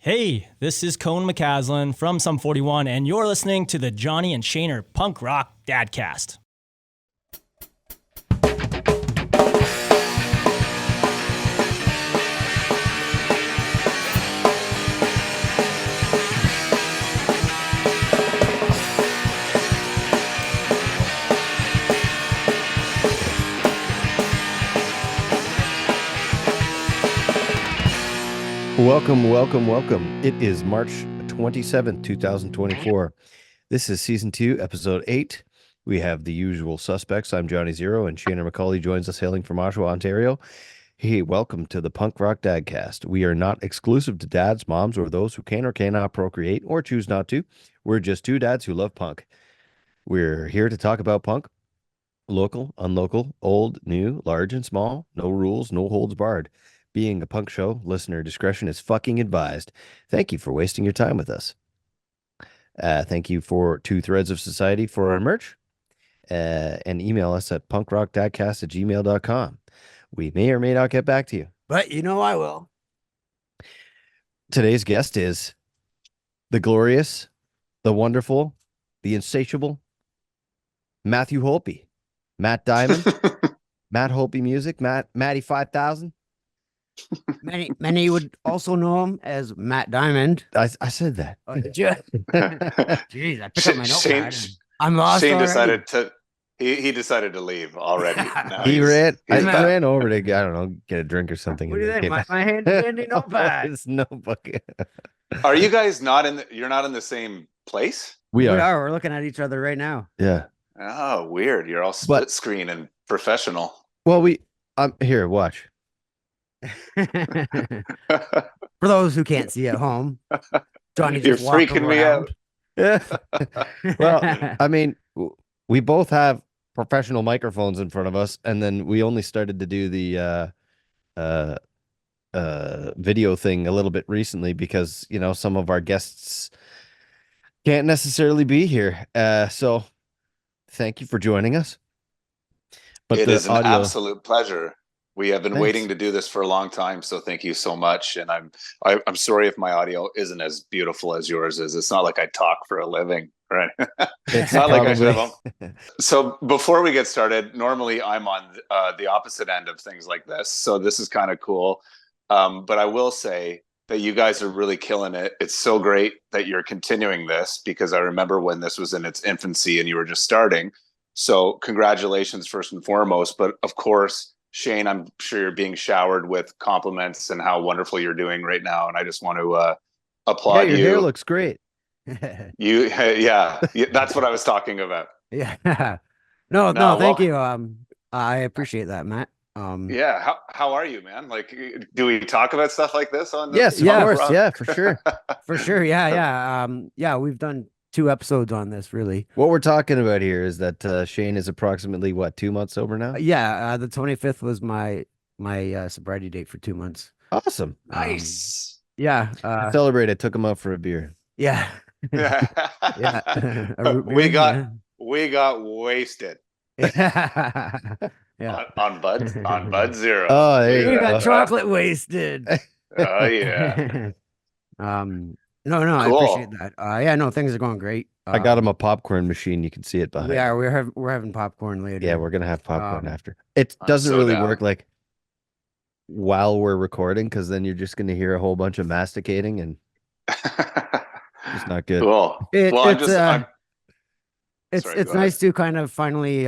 Hey, this is Cone McCaslin from Sum 41, and you're listening to the Johnny and Shaner Punk Rock Dadcast. Welcome. It is March 27th, 2024. This is Season 2, Episode 8. We have the usual suspects. I'm Johnny Zero, and Shaner Macaulay joins us hailing from Oshawa, Ontario. Hey, welcome to the Punk Rock Dadcast. We are not exclusive to dads, moms, or those who can or cannot procreate or choose not to. We're just two dads who love punk. We're here to talk about punk. Local, unlocal, old, new, large, and small. No rules, no holds barred. Being a punk show, listener discretion is fucking advised. Thank you for wasting your time with us. Thank you for Two Threads of Society for our merch. And email us at punkrockdadcast@gmail.com. We may or may not get back to you. But you know I will. Today's guest is the glorious, the wonderful, the insatiable Matthew Holtby. Matt Diamond. Matt Holtby Music. Matty 5000. Many would also know him as Matt Diamond. I said that. Oh, did you? Jeez, I picked up my Shane, notepad. I'm lost Shane already. decided to he decided to leave already. Now I he's back. ran over to, I don't know, get a drink or something. What do you and then think? came My hand dandy notepad. It's no bucket. Are you guys not you're not in the same place? We are. We're looking at each other right now. Yeah. Oh, weird. You're all split screen and professional. Well, I'm here, watch. For those who can't see at home, Johnny You're just walked freaking me around. Yeah. Well, I mean, we both have professional microphones in front of us, and then we only started to do the video thing a little bit recently because, you know, some of our guests can't necessarily be here. So thank you for joining us. But it is an audio... absolute pleasure. We have been waiting to do this for a long time, so thank you so much. And I'm sorry if my audio isn't as beautiful as yours is. It's not like I talk for a living, right? It's not probably... like I should have. So before we get started, normally I'm on the opposite end of things like this, so this is kind of cool. But I will say that you guys are really killing it. It's so great that you're continuing this, because I remember when this was in its infancy and you were just starting. So congratulations first and foremost. But of course, Shane, I'm sure you're being showered with compliments and how wonderful you're doing right now. And I just want to applaud you. Your hair looks great. Yeah, that's what I was talking about. Yeah. No, thank you. I appreciate that, Matt. Yeah. How are you, man? Like, do we talk about stuff like this on? Yes, of course. Yeah, for sure. For sure. Yeah. Yeah, we've done 2 episodes on this, really. What we're talking about here is that Shane is approximately, 2 months sober now? Yeah, the 25th was my sobriety date for 2 months. Awesome. Nice. Yeah. Celebrate. I took him up for a beer. Yeah. Yeah. we got wasted. Yeah. On Bud Zero. Oh, there you We go. got chocolate wasted. Oh yeah. No, Cool. I appreciate that. Yeah, no, things are going great. I got him a popcorn machine. You can see it behind. Yeah, we're having popcorn later. Yeah, we're gonna have popcorn after. It doesn't so really down. work like while we're recording, because then you're just gonna hear a whole bunch of masticating, and it's not good. Cool. It's nice to kind of finally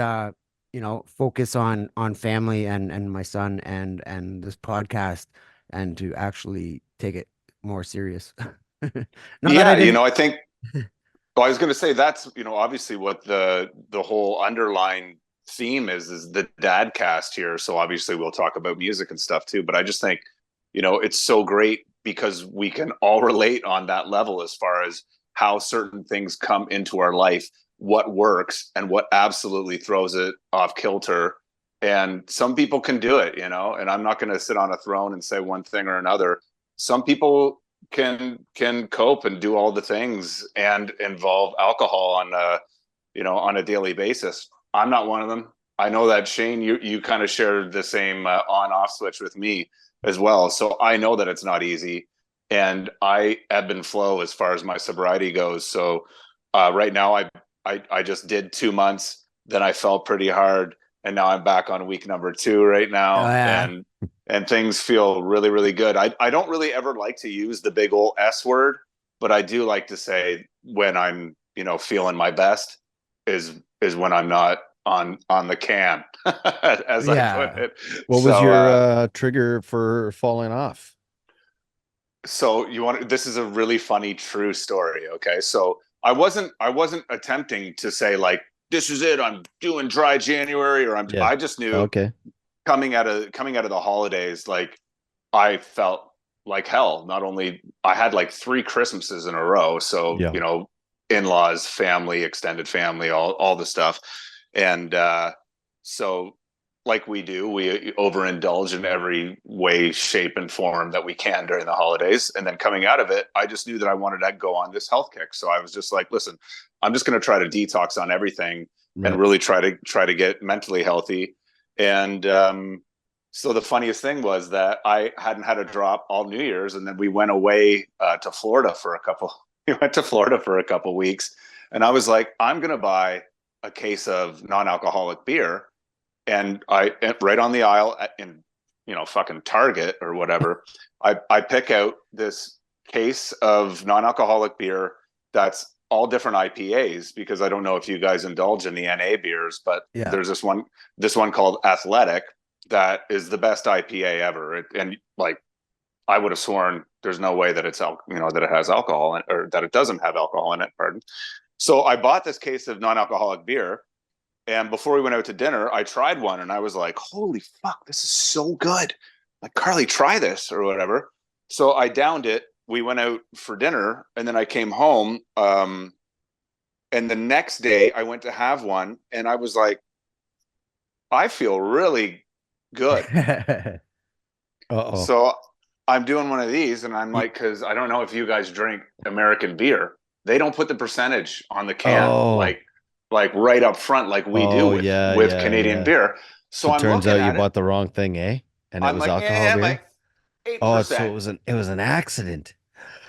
focus on family and my son and this podcast, and to actually take it more serious. I think well, I was going to say that's, obviously what the whole underlying theme is the dad cast here. So obviously we'll talk about music and stuff too, but I just think, it's so great because we can all relate on that level as far as how certain things come into our life, what works and what absolutely throws it off kilter. And some people can do it, and I'm not going to sit on a throne and say one thing or another. Some people can cope and do all the things and involve alcohol on a daily basis. I'm not one of them. I know that Shane, you kind of shared the same on-off switch with me as well. So I know that it's not easy. and I ebb and flow as far as my sobriety goes. So right now I just did 2 months, then I fell pretty hard, and now I'm back on week number 2 right Oh, now, yeah. and things feel really, really good. I don't really ever like to use the big old S word, but I do like to say when I'm, feeling my best is when I'm not on the can, as I put it. What was your trigger for falling off? So this is a really funny true story. Okay. So I wasn't attempting to say like, this is it, I'm doing dry January, or I just knew Okay. coming out of the holidays, like I felt like hell. Not only I had like 3 Christmases in a row. So, Yeah. In-laws, family, extended family, all the stuff. And so like we do, we overindulge in every way, shape, and form that we can during the holidays. And then coming out of it, I just knew that I wanted to go on this health kick. So I was just like, listen, I'm just going to try to detox on everything and really try to get mentally healthy. And so the funniest thing was that I hadn't had a drop all New Year's, and then we went away to Florida for a couple. We went to Florida for a couple weeks, and I was like, I'm going to buy a case of non-alcoholic beer, and I right on the aisle in fucking Target or whatever, I pick out this case of non-alcoholic beer that's all different IPAs, because I don't know if you guys indulge in the NA beers, but there's this one called Athletic that is the best IPA ever. And like, I would have sworn there's no way that that it has alcohol in, or that it doesn't have alcohol in it. Pardon. So I bought this case of non-alcoholic beer, and before we went out to dinner, I tried one, and I was like, holy fuck, this is so good. Like, Carly, try this or whatever. So I downed it. We went out for dinner, and then I came home. And the next day I went to have one, and I was like, I feel really good. So I'm doing one of these, and I'm like, because I don't know if you guys drink American beer. They don't put the percentage on the can like right up front like we do with Canadian beer. So I'm turns looking out you at it. bought the wrong thing, eh? And it I'm was like, alcohol beer. like 8%. So it was an accident.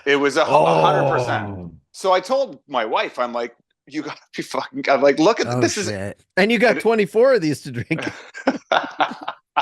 It was 100%. So I told my wife, I'm like, you gotta be fucking. I'm like, look at this. Shit. And you got 24 of these to drink. Is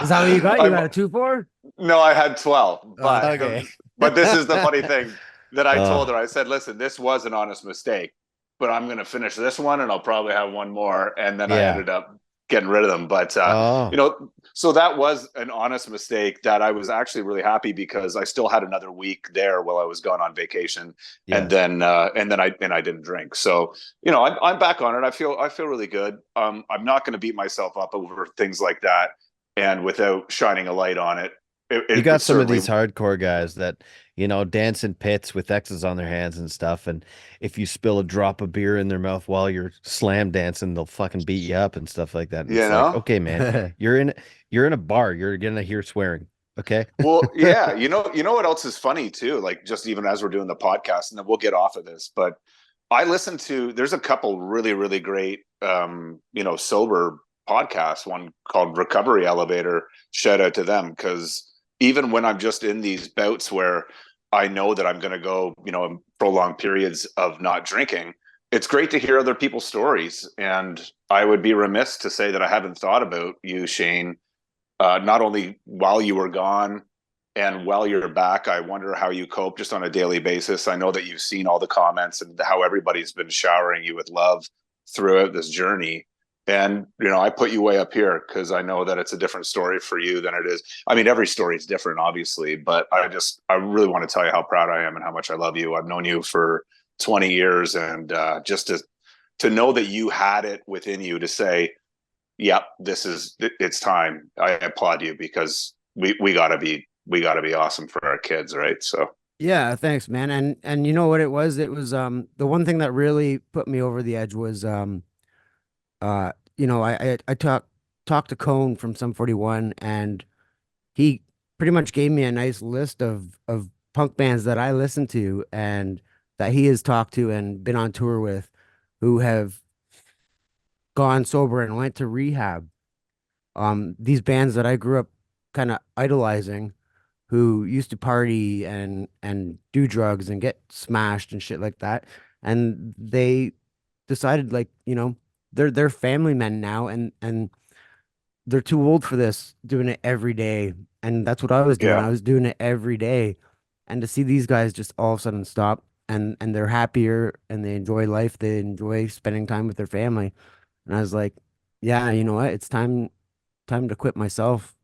that what you got? You got a 2-4? No, I had 12. But okay. But this is the funny thing that I told her. I said, listen, this was an honest mistake, but I'm going to finish this one, and I'll probably have one more. And then I ended up getting rid of them. But, so that was an honest mistake that I was actually really happy, because I still had another week there while I was gone on vacation. And then I didn't drink. So, I'm back on it. I feel really good. I'm not going to beat myself up over things like that, and without shining a light on it. You got some of these hardcore guys that, dance in pits with X's on their hands and stuff. And if you spill a drop of beer in their mouth while you're slam dancing, they'll fucking beat you up and stuff like that. And it's like, okay, man, you're in a bar. You're going to hear swearing. Okay. Well, yeah. You know what else is funny too? Like, just even as we're doing the podcast, and then we'll get off of this, but I listen to, there's a couple really, really great, sober podcasts, one called Recovery Elevator. Shout out to them. 'Cause even when I'm just in these bouts where I know that I'm going to go, prolonged periods of not drinking, it's great to hear other people's stories. And I would be remiss to say that I haven't thought about you, Shane, not only while you were gone and while you're back. I wonder how you cope just on a daily basis. I know that you've seen all the comments and how everybody's been showering you with love throughout this journey. And, I put you way up here because I know that it's a different story for you than it is. I mean, every story is different, obviously, but I really want to tell you how proud I am and how much I love you. I've known you for 20 years, and just to know that you had it within you to say, yep, it's time. I applaud you, because we gotta be awesome for our kids. Right. So. Yeah, thanks, man. And you know what it was? It was the one thing that really put me over the edge was I talked to Cone from Sum 41, and he pretty much gave me a nice list of punk bands that I listen to and that he has talked to and been on tour with, who have gone sober and went to rehab. These bands that I grew up kind of idolizing, who used to party and do drugs and get smashed and shit like that. And they decided, like, they're family men now, and they're too old for this, doing it every day. And that's what I was doing. Yeah. I was doing it every day. And to see these guys just all of a sudden stop, and they're happier and they enjoy life, they enjoy spending time with their family. And I was like, yeah, you know what? It's time to quit myself.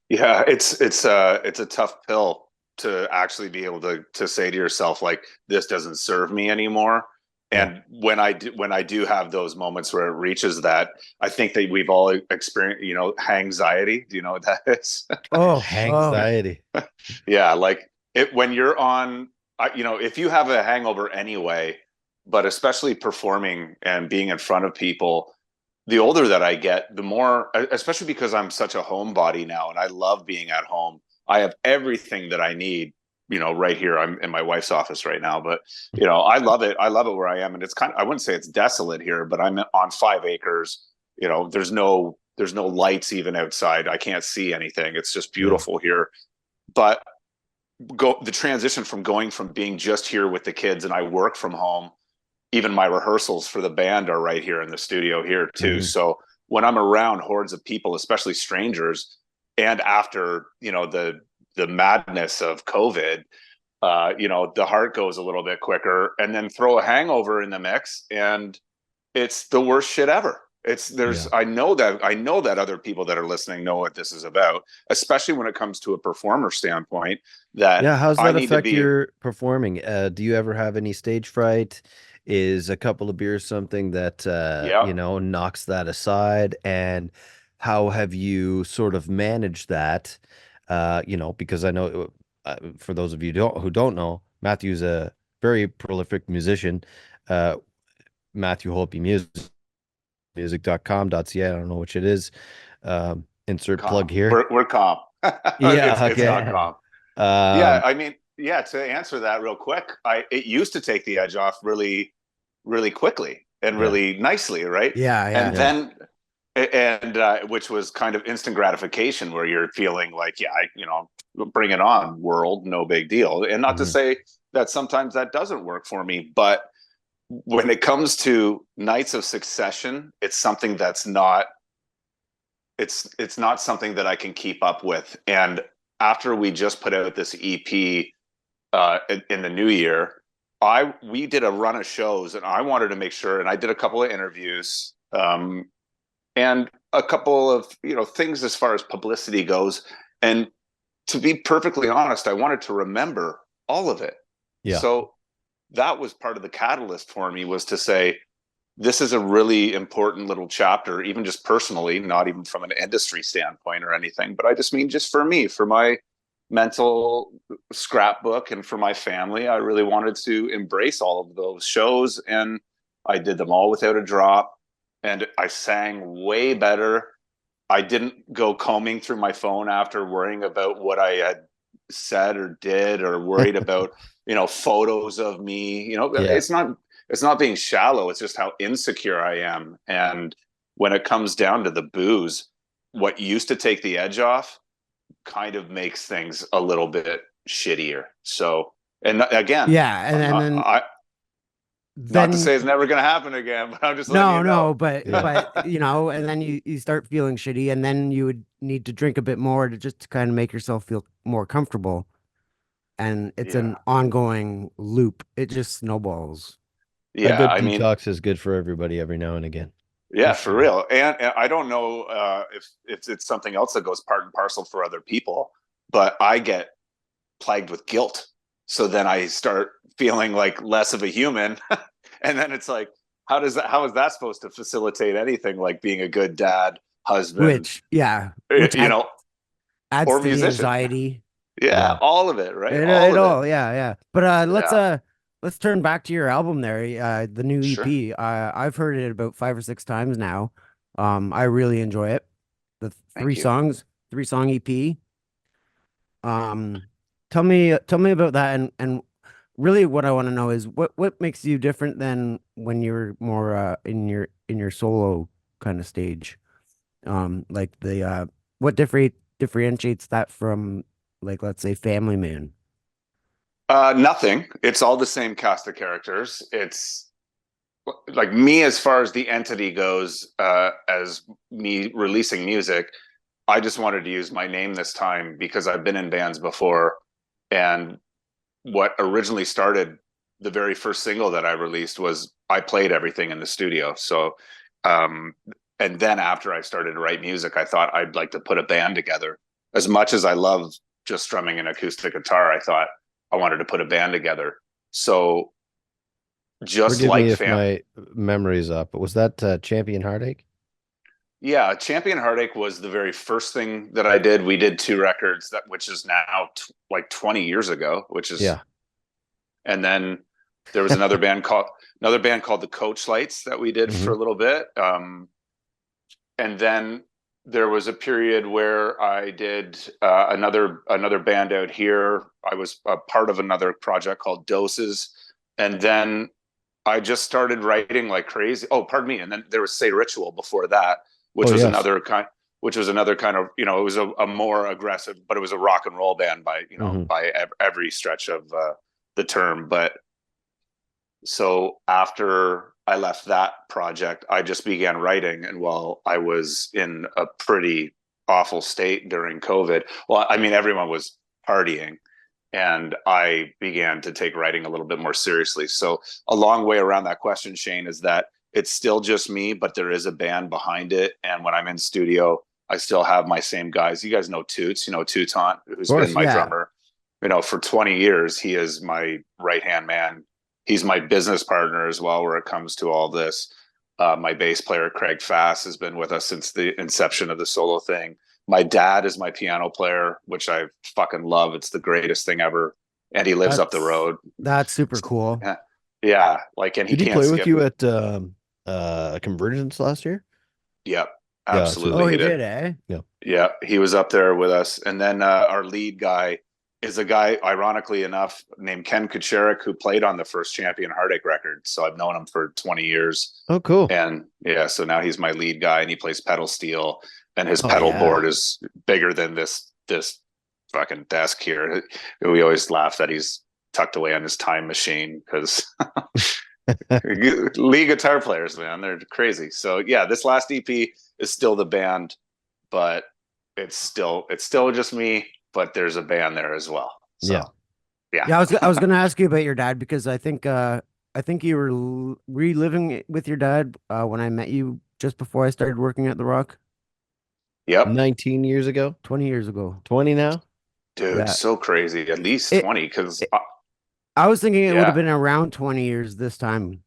Yeah, it's a tough pill to actually be able to say to yourself, like, this doesn't serve me anymore. Yeah. And when I do have those moments where it reaches that, I think that we've all experienced, hangxiety. Do you know what that is? Oh, Hangxiety. Yeah, like it when you're on, if you have a hangover anyway, but especially performing and being in front of people, the older that I get, the more, especially because I'm such a homebody now and I love being at home. I have everything that I need, right here. I'm in my wife's office right now, but I love it. I love it where I am. And it's I wouldn't say it's desolate here, but I'm on 5 acres. There's no lights even outside. I can't see anything. It's just beautiful here. But the transition from going from being just here with the kids and I work from home, even my rehearsals for the band are right here in the studio here too. So when I'm around hordes of people, especially strangers, and after the madness of COVID, the heart goes a little bit quicker, and then throw a hangover in the mix, and it's the worst shit ever. I know that other people that are listening know what this is about, especially when it comes to a performer standpoint. How's I that need to affect be. your performing? Do you ever have any stage fright? Is a couple of beers something that Yeah. knocks that aside? And how have you sort of managed that? Because I know for those of you who don't know, Matthew's a very prolific musician. Matthew Holtby music.com.ca. I don't know which it is. Insert plug Calm. here. We're calm. Yeah, It's okay. not calm. Yeah, I mean, yeah, to answer that real quick, it used to take the edge off really, really quickly and really nicely, right? Yeah, yeah. And then, which was kind of instant gratification where you're feeling like, bring it on, world, no big deal. And not to say that sometimes that doesn't work for me, but when it comes to nights of succession, it's something that's not, it's not something that I can keep up with. And after we just put out this EP in the new year, we did a run of shows, and I wanted to make sure, and I did a couple of interviews, and a couple of things as far as publicity goes. And to be perfectly honest, I wanted to remember all of it. Yeah. So that was part of the catalyst for me, was to say, this is a really important little chapter, even just personally, not even from an industry standpoint or anything, but I just mean just for me, for my mental scrapbook and for my family. I really wanted to embrace all of those shows, and I did them all without a drop, and I sang way better. I didn't go combing through my phone after, worrying about what I had said or did, or worried about photos of me. It's not being shallow. It's just how insecure I am. And when it comes down to the booze, what used to take the edge off kind of makes things a little bit shittier. So, and again, not to say it's never going to happen again, but I'm just letting you know. But and then you start feeling shitty, and then you would need to drink a bit more to just kind of make yourself feel more comfortable. And it's an ongoing loop. It just snowballs. Yeah, I bet detox is good for everybody every now and again. Yeah, for real. And I don't know if it's something else that goes part and parcel for other people, but I get plagued with guilt. So then I start feeling like less of a human. And then it's like, how is that supposed to facilitate anything like being a good dad, husband? Which adds or to musician. the anxiety. Yeah, all of it, right? Yeah. But let's turn back to your album there, the new EP. Sure. I've heard it about 5 or 6 times now. I really enjoy it. The three song EP. Tell me about that, and really what I want to know is what makes you different than when you're more in your solo kind of stage. Like what differentiates that from like let's say Family Man? Nothing. It's all the same cast of characters. It's like me as far as the entity goes, as me releasing music. I just wanted to use my name this time because I've been in bands before, and what originally started the very first single that I released was I played everything in the studio. So, and then after I started to write music, I thought I'd like to put a band together. As much as I love just strumming an acoustic guitar, I thought I wanted to put a band together. So just Forgive like me if my memory's up, but was that Champion Heartache? Yeah, Champion Heartache was the very first thing that I did. We did 2 records, which is now like 20 years ago, which is Yeah. And then there was another band called the Coach Lights that we did for a little bit. And then there was a period where I did another band out here. I was a part of another project called Doses, and then I just started writing like crazy. Oh, pardon me. And then there was Say Ritual before that, which was another kind of, it was a more aggressive, but it was a rock and roll band by every stretch of the term. But so after I left that project, I just began writing. And while I was in a pretty awful state during COVID, well, I mean, everyone was partying, and I began to take writing a little bit more seriously. So a long way around that question, Shane, is that it's still just me, but there is a band behind it. And when I'm in studio, I still have my same guys. You guys know Toots, Tootant, who's been my drummer, for 20 years. He is my right-hand man. He's my business partner as well, where it comes to all this. My bass player, Craig Fass, has been with us since the inception of the solo thing. My dad is my piano player, which I fucking love. It's the greatest thing ever. And he lives up the road. That's super cool. Yeah. Like, and did he play with you at Convergence last year? Yep. Absolutely. Oh, he did, eh? Yeah. Yeah. He was up there with us. And then our lead guy is a guy, ironically enough, named Ken Kucherik, who played on the first Champion Heartache record. So I've known him for 20 years. Oh, cool. And yeah, so now he's my lead guy, and he plays pedal steel, and his pedal board is bigger than this fucking desk here. We always laugh that he's tucked away on his time machine, because lead guitar players, man, they're crazy. So yeah, this last EP is still the band, but it's still just me, but there's a band there as well. So, yeah. I was gonna ask you about your dad, because I think you were reliving with your dad when I met you just before I started working at the Rock. Yep. 19 years ago, 20 years ago, 20 now. Dude, so crazy. At least 20, because I was thinking it would have been around 20 years this time.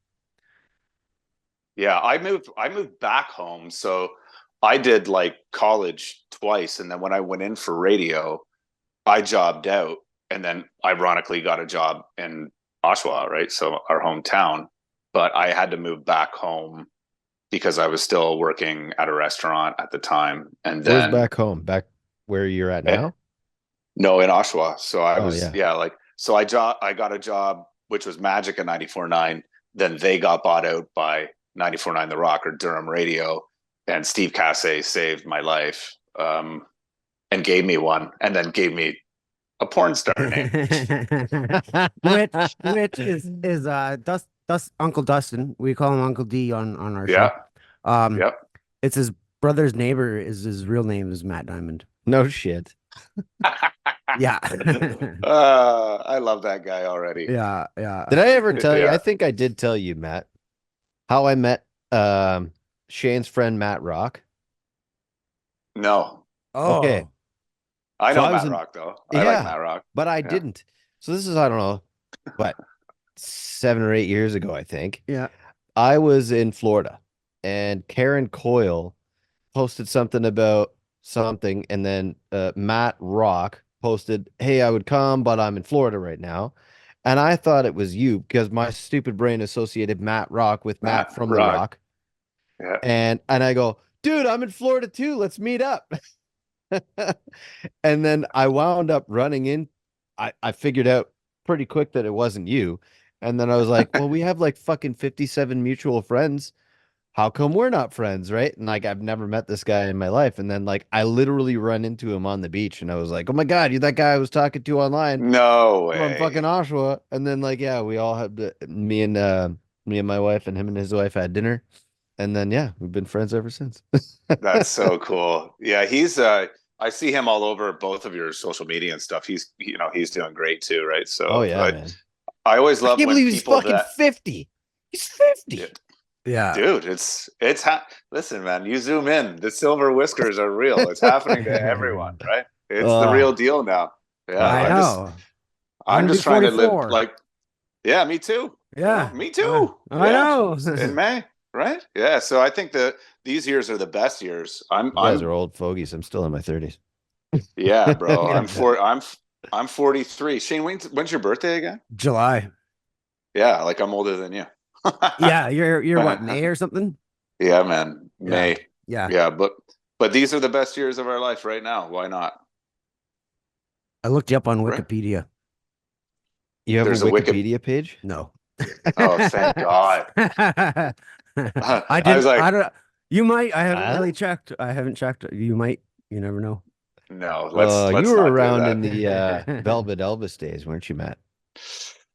Yeah, I moved back home. So I did like college twice, and then when I went in for radio, I jobbed out, and then ironically got a job in Oshawa, right? So our hometown. But I had to move back home because I was still working at a restaurant at the time. And then where's back home? Back where you're at now? No, in Oshawa. So I I got a job, which was Magic at 94.9. Then they got bought out by 94.9 The Rock, or Durham Radio, and Steve Cassay saved my life, and gave me one, and then gave me a porn star name. which is Uncle Dustin. We call him Uncle D on our show. It's his brother's neighbor. His real name is Matt Diamond. No shit. Yeah. I love that guy already. Yeah. Did I ever tell you? I think I did tell you, Matt, how I met Shane's friend Matt Rock. No. Oh. Okay. I know Matt Rock, though. I like Matt Rock. But I didn't. So this is, I don't know, what, 7 or 8 years ago, I think. Yeah. I was in Florida, and Karen Coyle posted something about something, and then Matt Rock posted, "Hey, I would come, but I'm in Florida right now." And I thought it was you, because my stupid brain associated Matt Rock with Matt from The Rock. Yeah. And I go, "Dude, I'm in Florida too. Let's meet up." And then I wound up running in. I figured out pretty quick that it wasn't you. And then I was like, well, we have like fucking 57 mutual friends. how come we're not friends, right? And like I've never met this guy in my life, and then like I literally run into him on the beach, and I was like, oh my god, you're that guy I was talking to online No from fucking way. Oshawa. And then like yeah, we all had me and my wife and him and his wife had dinner, and then yeah, we've been friends ever since. That's so cool. Yeah, he's I see him all over both of your social media and stuff. He's doing great too, right? Oh So yeah, man. I always I love can't when believe he's people fucking that 50. He's 50. Yeah, Yeah. dude, listen, man, you zoom in, the silver whiskers are real. It's happening to everyone, right? It's the real deal now. Yeah, Oh, I yeah. know. I'm gonna just be trying to live 44. like, yeah, me too. Yeah. Me too. I Yeah, know. in May, right? Yeah. So I think these years are the best years. You guys are old fogies. I'm still in my 30s. Yeah, bro. I'm 43. Shane, when's your birthday again? July. Yeah, like I'm older than you. Yeah, you're what, May or something? Yeah, man. May. Yeah. Yeah, but these are the best years of our life right now. Why not? I looked you up on Right. Wikipedia. You have There's a a Wiki- Wikipedia page? No. Oh, thank God. I I did. was like, I don't. You might. I haven't Huh? really checked. I haven't checked. You might. You never know. no, let's You were not do around that. in the Velvet Elvis days, weren't you, Matt?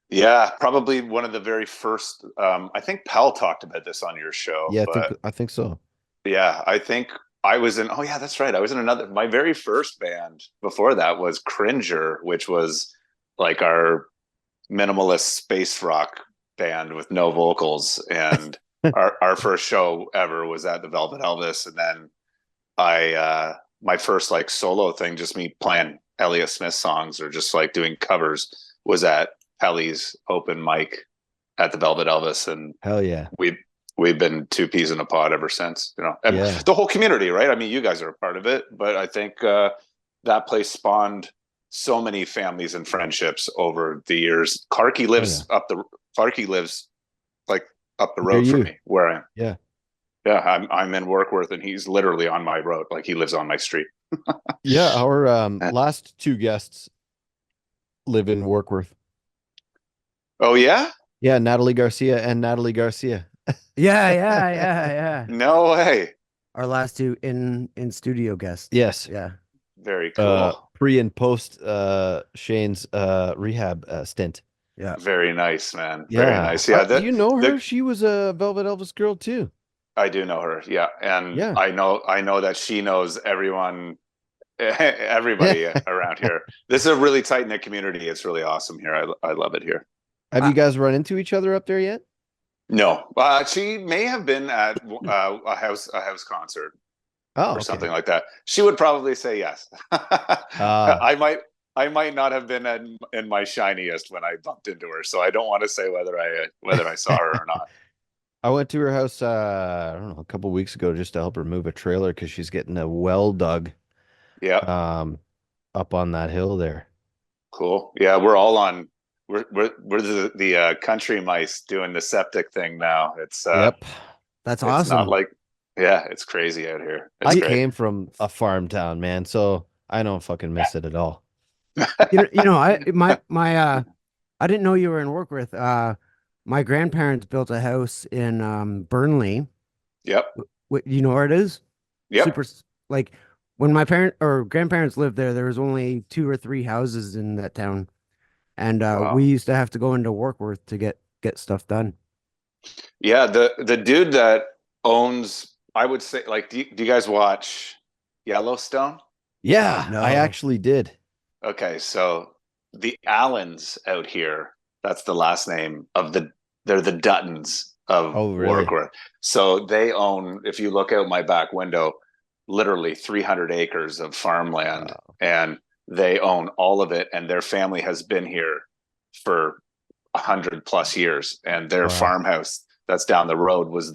Yeah, probably one of the very first. I think Pell talked about this on your show. Yeah, but I think so. yeah, I think I was in. Oh yeah, that's right. I was in another. My very first band before that was Cringer, which was like our minimalist space rock band with no vocals. And our first show ever was at the Velvet Elvis, and then I my first like solo thing, just me playing Elliott Smith songs or just like doing covers, was at Pelly's open mic at the Velvet Elvis, and Hell yeah. we've been two peas in a pod ever since. And Yeah. the whole community, right? I mean, you guys are a part of it, but I think that place spawned so many families and friendships over the years. Clarky lives like up the Near road from you. me, where I am. Yeah. Yeah, I'm in Workworth, and he's literally on my road. Like he lives on my street. Yeah, our last two guests live in Warkworth. Oh yeah? Yeah, Natalie Garcia and Natalie Garcia. Yeah. No way. Our last two in studio guests. Yes. Yeah. Very cool. Pre and post Shane's rehab stint. Yeah. Very nice, man. Yeah. Very nice. Yeah. Do you know her? She was a Velvet Elvis girl too. I do know her. Yeah. And Yeah. I know that she knows everybody around here. This is a really tight knit community. It's really awesome here. I love it here. Have you guys run into each other up there yet? No, she may have been at a house concert or something like that. She would probably say yes. I might not have been in my shiniest when I bumped into her, so I don't want to say whether I saw her or not. I went to her house, I don't know, a couple weeks ago just to help her move a trailer because she's getting a well dug. Yeah. Up on that hill there. Cool. Yeah, we're all on. We're the country mice doing the septic thing now. It's yep. That's it's awesome. not like, yeah, it's crazy out here. I came from a farm town, man, so I don't fucking miss it at all. I didn't know you were in Warkworth. My grandparents built a house in Burnley. Yep. You know where it is? Yep. Super, like when my grandparents lived there, there was only 2 or 3 houses in that town. And Wow. we used to have to go into Warkworth to get stuff done. Yeah, the dude that owns, I would say, like, do you guys watch Yellowstone? Yeah, No. I actually did. Okay, so the Allens out here, that's the last name of they're the Duttons of really? Warkworth. So they own, if you look out my back window, literally 300 acres of farmland. Wow. And they own all of it, and their family has been here for 100+ years. And their farmhouse that's down the road was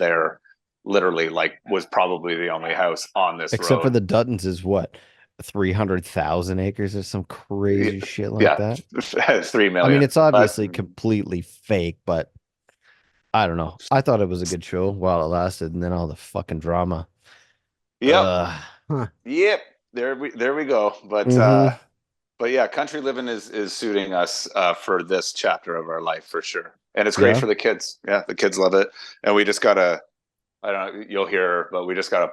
probably the only house on this road. Except for the Duttons is what? 300,000 acres or some crazy shit like that. 3 million. I mean, it's obviously completely fake, but I don't know. I thought it was a good show while it lasted, and then all the fucking drama. Yep. Yep. There we go. But but yeah, country living is suiting us for this chapter of our life for sure. And it's great for the kids. Yeah, the kids love it. And we just got a I don't. You'll hear, but we just got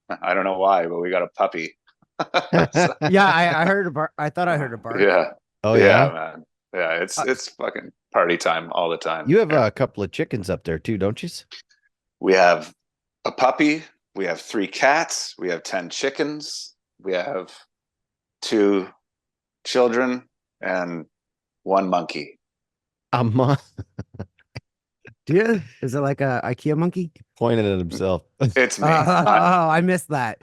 a. I don't know why, but we got a puppy. Yeah, I heard a bark. I thought I heard a bark. Yeah. Oh Yeah, yeah. man. Yeah, it's fucking party time all the time. You have a couple of chickens up there too, don't you? We have a puppy. We have 3 cats. We have 10 chickens. We have 2 children and 1 monkey. Do you? Is it like a IKEA monkey? Pointed at himself. It's me. I missed that.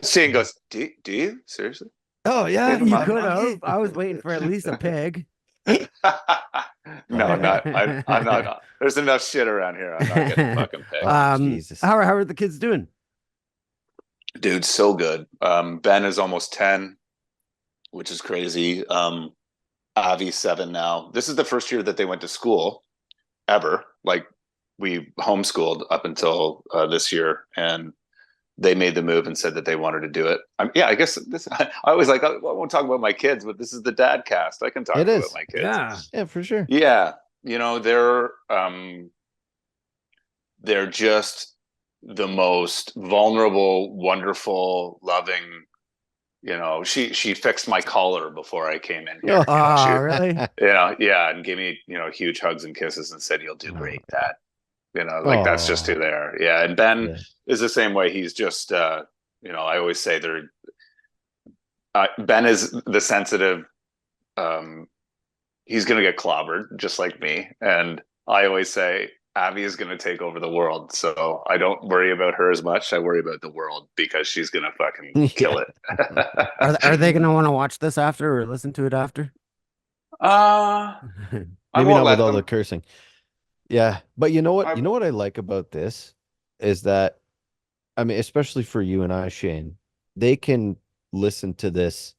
Shane goes, do you? Seriously? Oh yeah, You could have. I was waiting for at least a pig. No, I'm not. I'm not. There's enough shit around here. I'm not getting fucking paid. Jesus. How are the kids doing? Dude, so good. Ben is almost 10, which is crazy. Avi's 7 now. This is the first year that they went to school ever. Like, we homeschooled up until this year, and they made the move and said that they wanted to do it. Yeah, I guess this. I always like, I won't talk about my kids, but this is the dad cast. I can talk about my kids. Yeah, for sure. Yeah, you know, they're just the most vulnerable, wonderful, loving. You know, she fixed my collar before I came in here. Oh, really? You know, yeah, and gave me, you know, huge hugs and kisses and said, "You'll do great, Dad." You know, like that's just who they are. Yeah, and Ben is the same way. He's just, you know, I always say Ben is the sensitive. He's gonna get clobbered just like me, and I always say Abby is gonna take over the world. So I don't worry about her as much. I worry about the world because she's gonna fucking kill it. Are they gonna want to watch this after or listen to it after? Maybe not with all the cursing. Yeah, but you know what? You know what I like about this is that, I mean, especially for you and I, Shane, they can listen to this,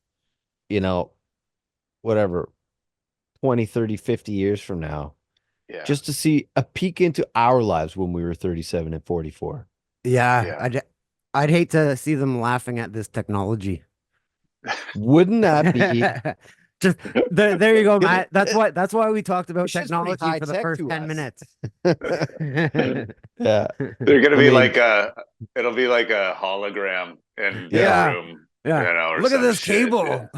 you know, whatever, 20, 30, 50 years from now, just to see a peek into our lives when we were 37 and 44. Yeah. I'd hate to see them laughing at this technology. Wouldn't that be? Just there you go, Matt. That's why we talked about technology for the first 10 us. minutes. Yeah. They're gonna be it'll be like a hologram in their room. Yeah. You know, look at this cable.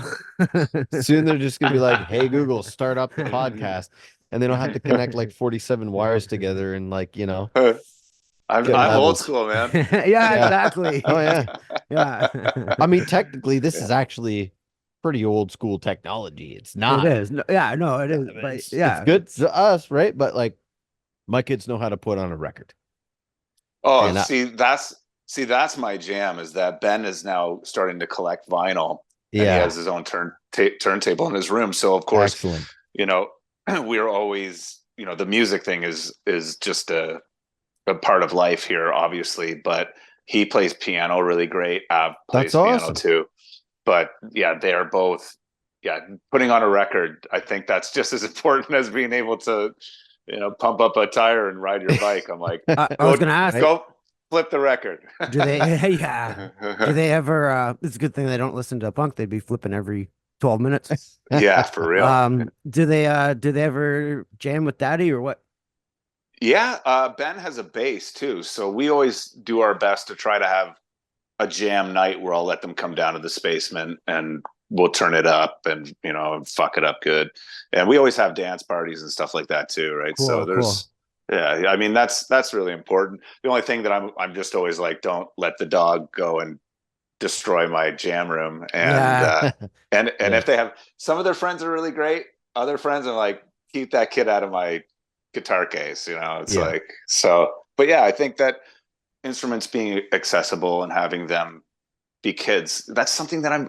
Soon they're just gonna be like, "Hey Google, start up the podcast," and they don't have to connect like 47 wires together and like, you know. I'm old school, man. Yeah, exactly. Oh yeah. Yeah. I mean, technically, this is actually pretty old school technology. It's not. It is. No, it is. But it's good to us, right? But like, my kids know how to put on a record. Oh, that's my jam. Is that Ben is now starting to collect vinyl. Yeah, and he has his own turntable in his room. So of course, excellent. You know, we're always, you know, the music thing is just a part of life here, obviously. But he plays piano really great. Plays piano too. But yeah, they're both, putting on a record. I think that's just as important as being able to, you know, pump up a tire and ride your bike. I'm like, I was going to ask, go flip the record. Do they? Yeah. Do they ever? It's a good thing they don't listen to punk. They'd be flipping every 12 minutes. Yeah, for real. Do they ever jam with Daddy or what? Yeah, Ben has a bass too, so we always do our best to try to have a jam night where I'll let them come down to the Spacement and we'll turn it up and, you know, fuck it up good. And we always have dance parties and stuff like that too, right? Cool, so there's yeah, I mean that's really important. The only thing that I'm just always like, don't let the dog go and destroy my jam room. And and if they have, some of their friends are really great, other friends are like, keep that kid out of my guitar case, you know. It's like, so, but yeah, I think that instruments being accessible and having them be kids, that's something that I'm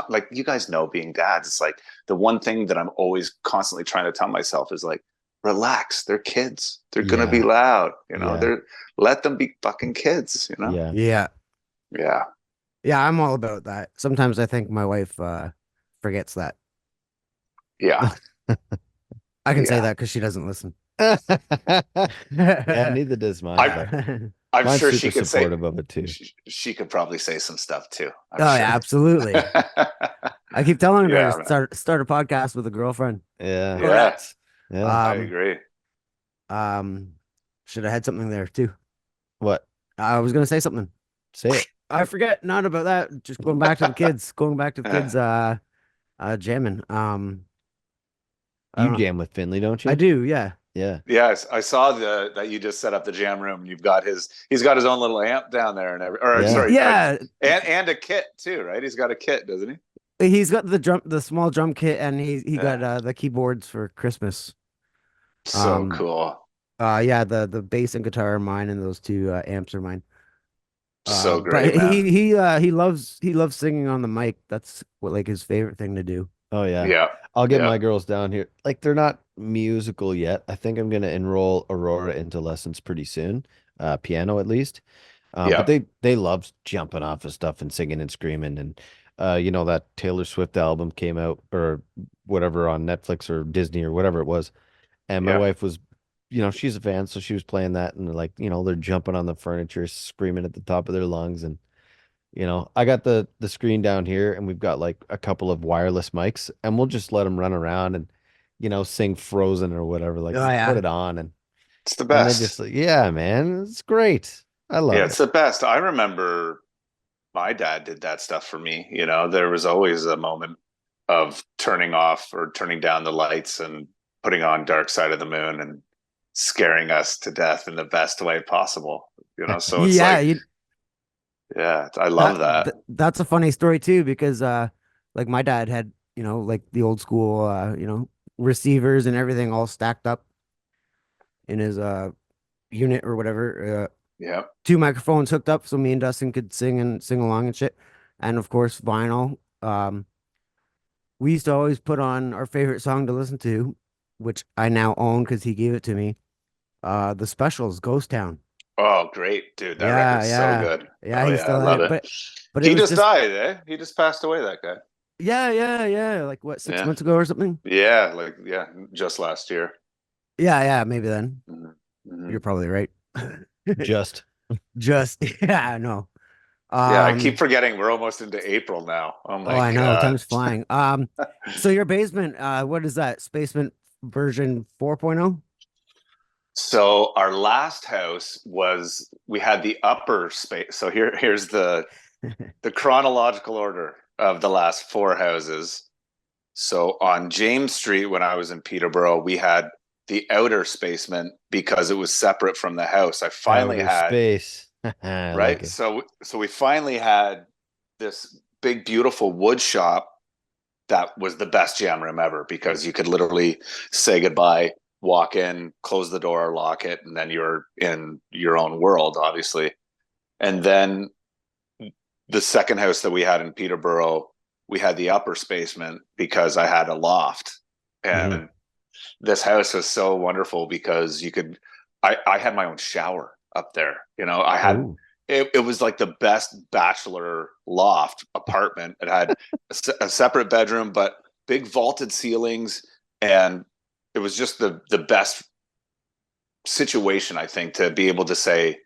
like, you guys know, being dads, it's like the one thing that I'm always constantly trying to tell myself is like, relax, they're kids, they're gonna be loud, you know. Let them be fucking kids, you know. Yeah, I'm all about that. Sometimes I think my wife forgets that. Yeah. I can say that because she doesn't listen. Yeah, neither does mine. I'm sure she could say of it too. She could probably say some stuff too. Yeah, absolutely. I keep telling her to start a podcast with a girlfriend. Yeah. I agree. Should have had something there too. What? I was gonna say something. Say it. I forget. Not about that. Just going back to the kids. Going back to the kids. Jamming. I don't You know. jam with Finley, don't you? I do. Yeah. Yeah. Yes, I saw that you just set up the jam room. He's got his own little amp down there Yeah. sorry, Yeah. and a kit too, right? He's got a kit, doesn't he? He's got the small drum kit, and he Yeah. got the keyboards for Christmas. So cool. Yeah, the bass and guitar are mine, and those two amps are mine. So But great, man. he loves singing on the mic. That's what like his favorite thing to do. Oh yeah. Yeah. I'll get Yeah. my girls down here. Like they're not musical yet. I think I'm gonna enroll Aurora into lessons pretty soon. Piano at least. Yeah. But they love jumping off of stuff and singing and screaming. And that Taylor Swift album came out or whatever on Netflix or Disney or whatever it was. And my Yeah. wife was, she's a fan, so she was playing that and like, they're jumping on the furniture, screaming at the top of their lungs. And I got the screen down here and we've got like a couple of wireless mics and we'll just let them run around and sing Frozen or whatever, like Oh, yeah. put it on and It's the and they best. just like, yeah, man, it's great. I love Yeah, it. it's the best. I remember my dad did that stuff for me. There was always a moment of turning off or turning down the lights and putting on Dark Side of the Moon and scaring us to death in the best way possible. So it's Yeah, like, yeah, I love that. That's a funny story too, because like my dad had, like the old school receivers and everything all stacked up in his unit or whatever. Yeah. 2 microphones hooked up so me and Dustin could sing along and shit. And of course vinyl. We used to always put on our favorite song to listen to, which I now own because he gave it to me. The Specials, Ghost Town. Oh, great, dude. That Yeah, record's yeah. so good. Yeah, Oh, he yeah, still I had love it. it. But He it was just died, eh? He just passed away, that guy. yeah. Like what, 6 Yeah. months ago or something? Yeah, just last year. Yeah, maybe then. Mhm. Mhm. You're probably right. Just Just yeah, no. Yeah, I keep forgetting we're almost into April now. Oh my I know, God. time's flying. So your basement, what is that? Spacement version 4.0? So our last house we had the upper space. So here's the chronological order of the last 4 houses. So on James Street, when I was in Peterborough, we had the outer spacement because it was separate from the house. I finally outer had space. right. Like it. So we finally had this big, beautiful wood shop that was the best jam room ever because you could literally say goodbye, walk in, close the door, lock it, and then you're in your own world, obviously. And then the second house that we had in Peterborough, we had the upper spacement because I had a loft. And this house was so wonderful because I had my own shower up there. I had it was like the best bachelor loft apartment. It had a separate bedroom, but big vaulted ceilings, and it was just the best situation, I think, to be able to say,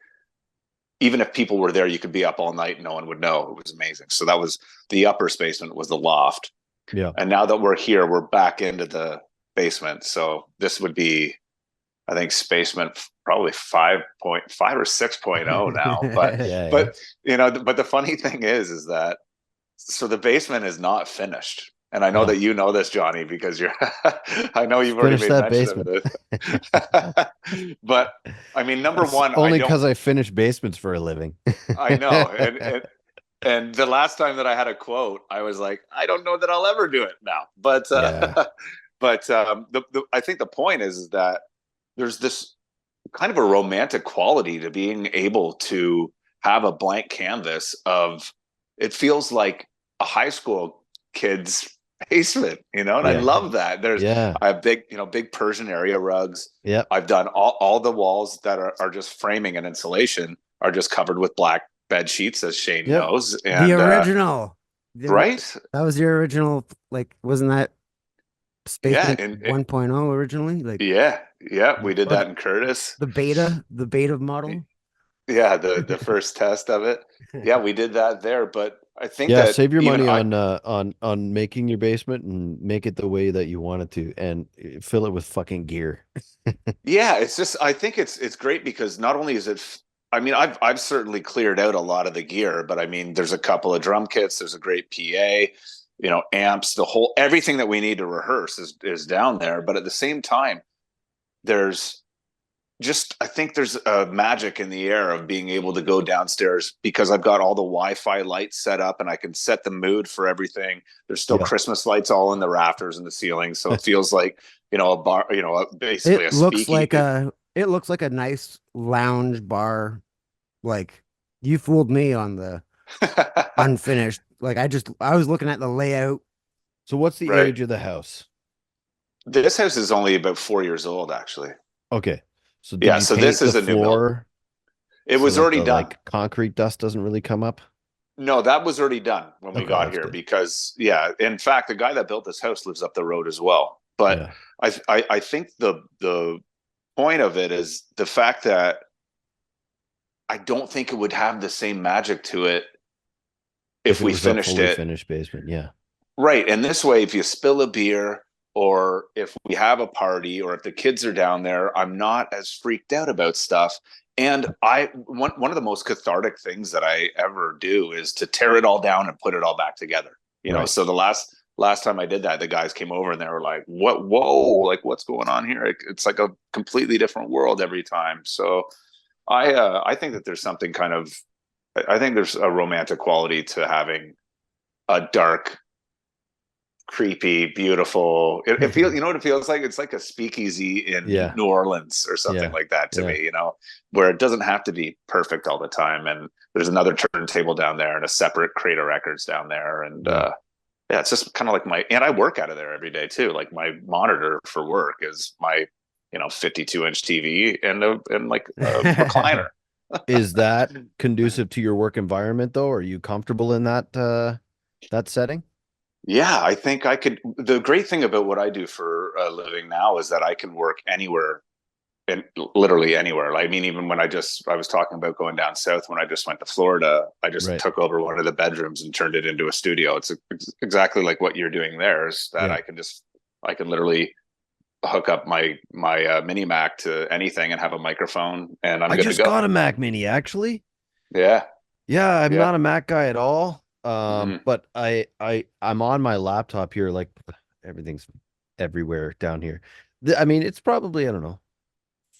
even if people were there, you could be up all night and no one would know. It was amazing. So that was the upper spacement, was the loft. Yeah. And now that we're here, we're back into the basement. So this would be, I think, Spacement probably 5.5 or 6.0 now. But the funny thing is that so the basement is not finished. And I know that you know this, Johnny, because I know you've already made mention of it. But I mean, number one, only because I finish basements for a living. I know. And the last time that I had a quote, I was like, I don't know that I'll ever do it now. But I think the point is that there's this kind of a romantic quality to being able to have a blank canvas of, it feels like a high school kid's basement, and I love that. I have big Persian area rugs. Yeah. I've done all the walls that are just framing and insulation are just covered with black bed sheets, as Shane knows. And, the original. Right? That was your original, like, wasn't that Spacement 1.0 originally? Like, we did that in Curtis. The beta model. Yeah, the first test of it. Yeah, we did that there, but I think save your money on making your basement and make it the way that you want it to, and fill it with fucking gear. Yeah, it's just, I think it's great because not only is it, I mean, I've certainly cleared out a lot of the gear, but I mean, there's a couple of drum kits, there's a great PA, amps, everything that we need to rehearse is down there. But at the same time, there's I think there's a magic in the air of being able to go downstairs because I've got all the Wi-Fi lights set up and I can set the mood for everything. There's still Christmas lights all in the rafters and the ceiling, so it feels like a bar, basically It a looks speakeasy. it looks like a nice lounge bar. Like, you fooled me on the unfinished. Like, I was looking at the layout. So what's the age of the house? This house is only about 4 years old, actually. Okay. So so this is a new build. It was already done. Like concrete dust doesn't really come up? No, that was already done when we got here because in fact, the guy that built this house lives up the road as well. But I think the point of it is the fact that I don't think it would have the same magic to it if we finished it. Finished basement, yeah. Right. And this way, if you spill a beer or if we have a party or if the kids are down there, I'm not as freaked out about stuff. And one of the most cathartic things that I ever do is to tear it all down and put it all back together. So the last time I did that, the guys came over and they were like, whoa, like what's going on here? It's like a completely different world every time. So I think that there's something I think there's a romantic quality to having a dark, creepy, beautiful. It feels, what it feels like? It's like a speakeasy in New Orleans or something like that to me, where it doesn't have to be perfect all the time. And there's another turntable down there and a separate crate of records down there. And it's just kind of like and I work out of there every day too. Like my monitor for work is my 52-inch TV and like a recliner. Is that conducive to your work environment though? Are you comfortable in that setting? Yeah, I think I could. The great thing about what I do for a living now is that I can work anywhere and literally anywhere. I mean, even when I was talking about going down south, when I just went to Florida, I just took over one of the bedrooms and turned it into a studio. It's exactly like what you're doing there, is that I can literally hook up my mini Mac to anything and have a microphone and I'm good to go. I just got a Mac mini actually. Yeah. I'm not a Mac guy at all. But I'm on my laptop here, like everything's everywhere down here. I mean, it's probably, I don't know,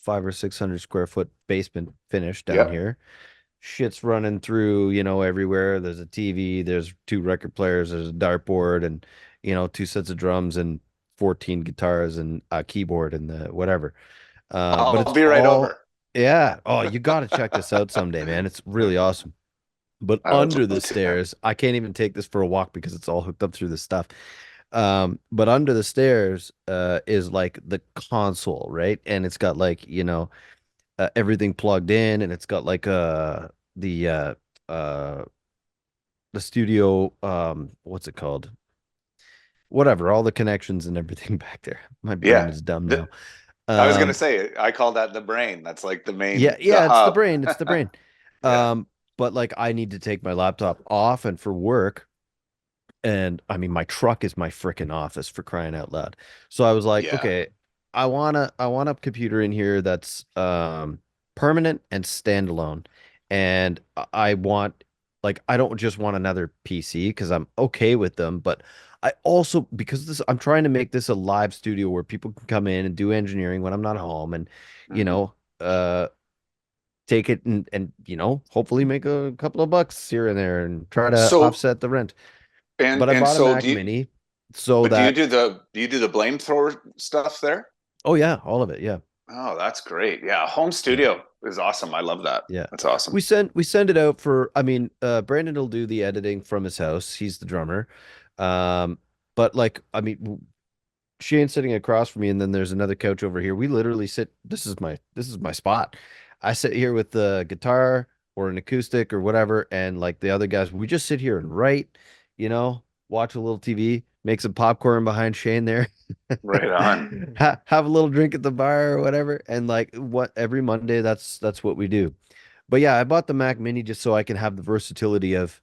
500 or 600 square foot basement finished down here. Shit's running through, everywhere. There's a TV, there's 2 record players, there's a dartboard and, 2 sets of drums and 14 guitars and a keyboard and the whatever. But I'll be right over. Yeah. Oh, you got to check this out someday, man. It's really awesome. But under the stairs, I can't even take this for a walk because it's all hooked up through this stuff. But under the stairs is like the console, right? And it's got like, everything plugged in, and it's got like the studio, what's it called? Whatever, all the connections and everything back there. My brain is dumb now. I was gonna say, I call that the brain. That's like the main. It's the brain. It's the brain. But like I need to take my laptop off and for work. And I mean, my truck is my freaking office, for crying out loud. So I was like, okay, I want a computer in here that's permanent and standalone. And I don't just want another PC because I'm okay with them, but I also, because I'm trying to make this a live studio where people can come in and do engineering when I'm not home and, take it and hopefully make a couple of bucks here and there and try to offset the rent. But I bought a Mac Mini so that do you do the flamethrower stuff there? Oh yeah, all of it. Yeah. Oh, that's great. Yeah, home studio is awesome. I love that. Yeah, that's awesome. We send it out for. I mean, Brandon will do the editing from his house. He's the drummer. But like, I mean, Shane's sitting across from me, and then there's another couch over here. We literally sit. This is my spot. I sit here with the guitar or an acoustic or whatever, and like the other guys, we just sit here and write, watch a little TV, make some popcorn behind Shane there. Right on. Have a little drink at the bar or whatever. And like every Monday, that's what we do. But yeah, I bought the Mac Mini just so I can have the versatility of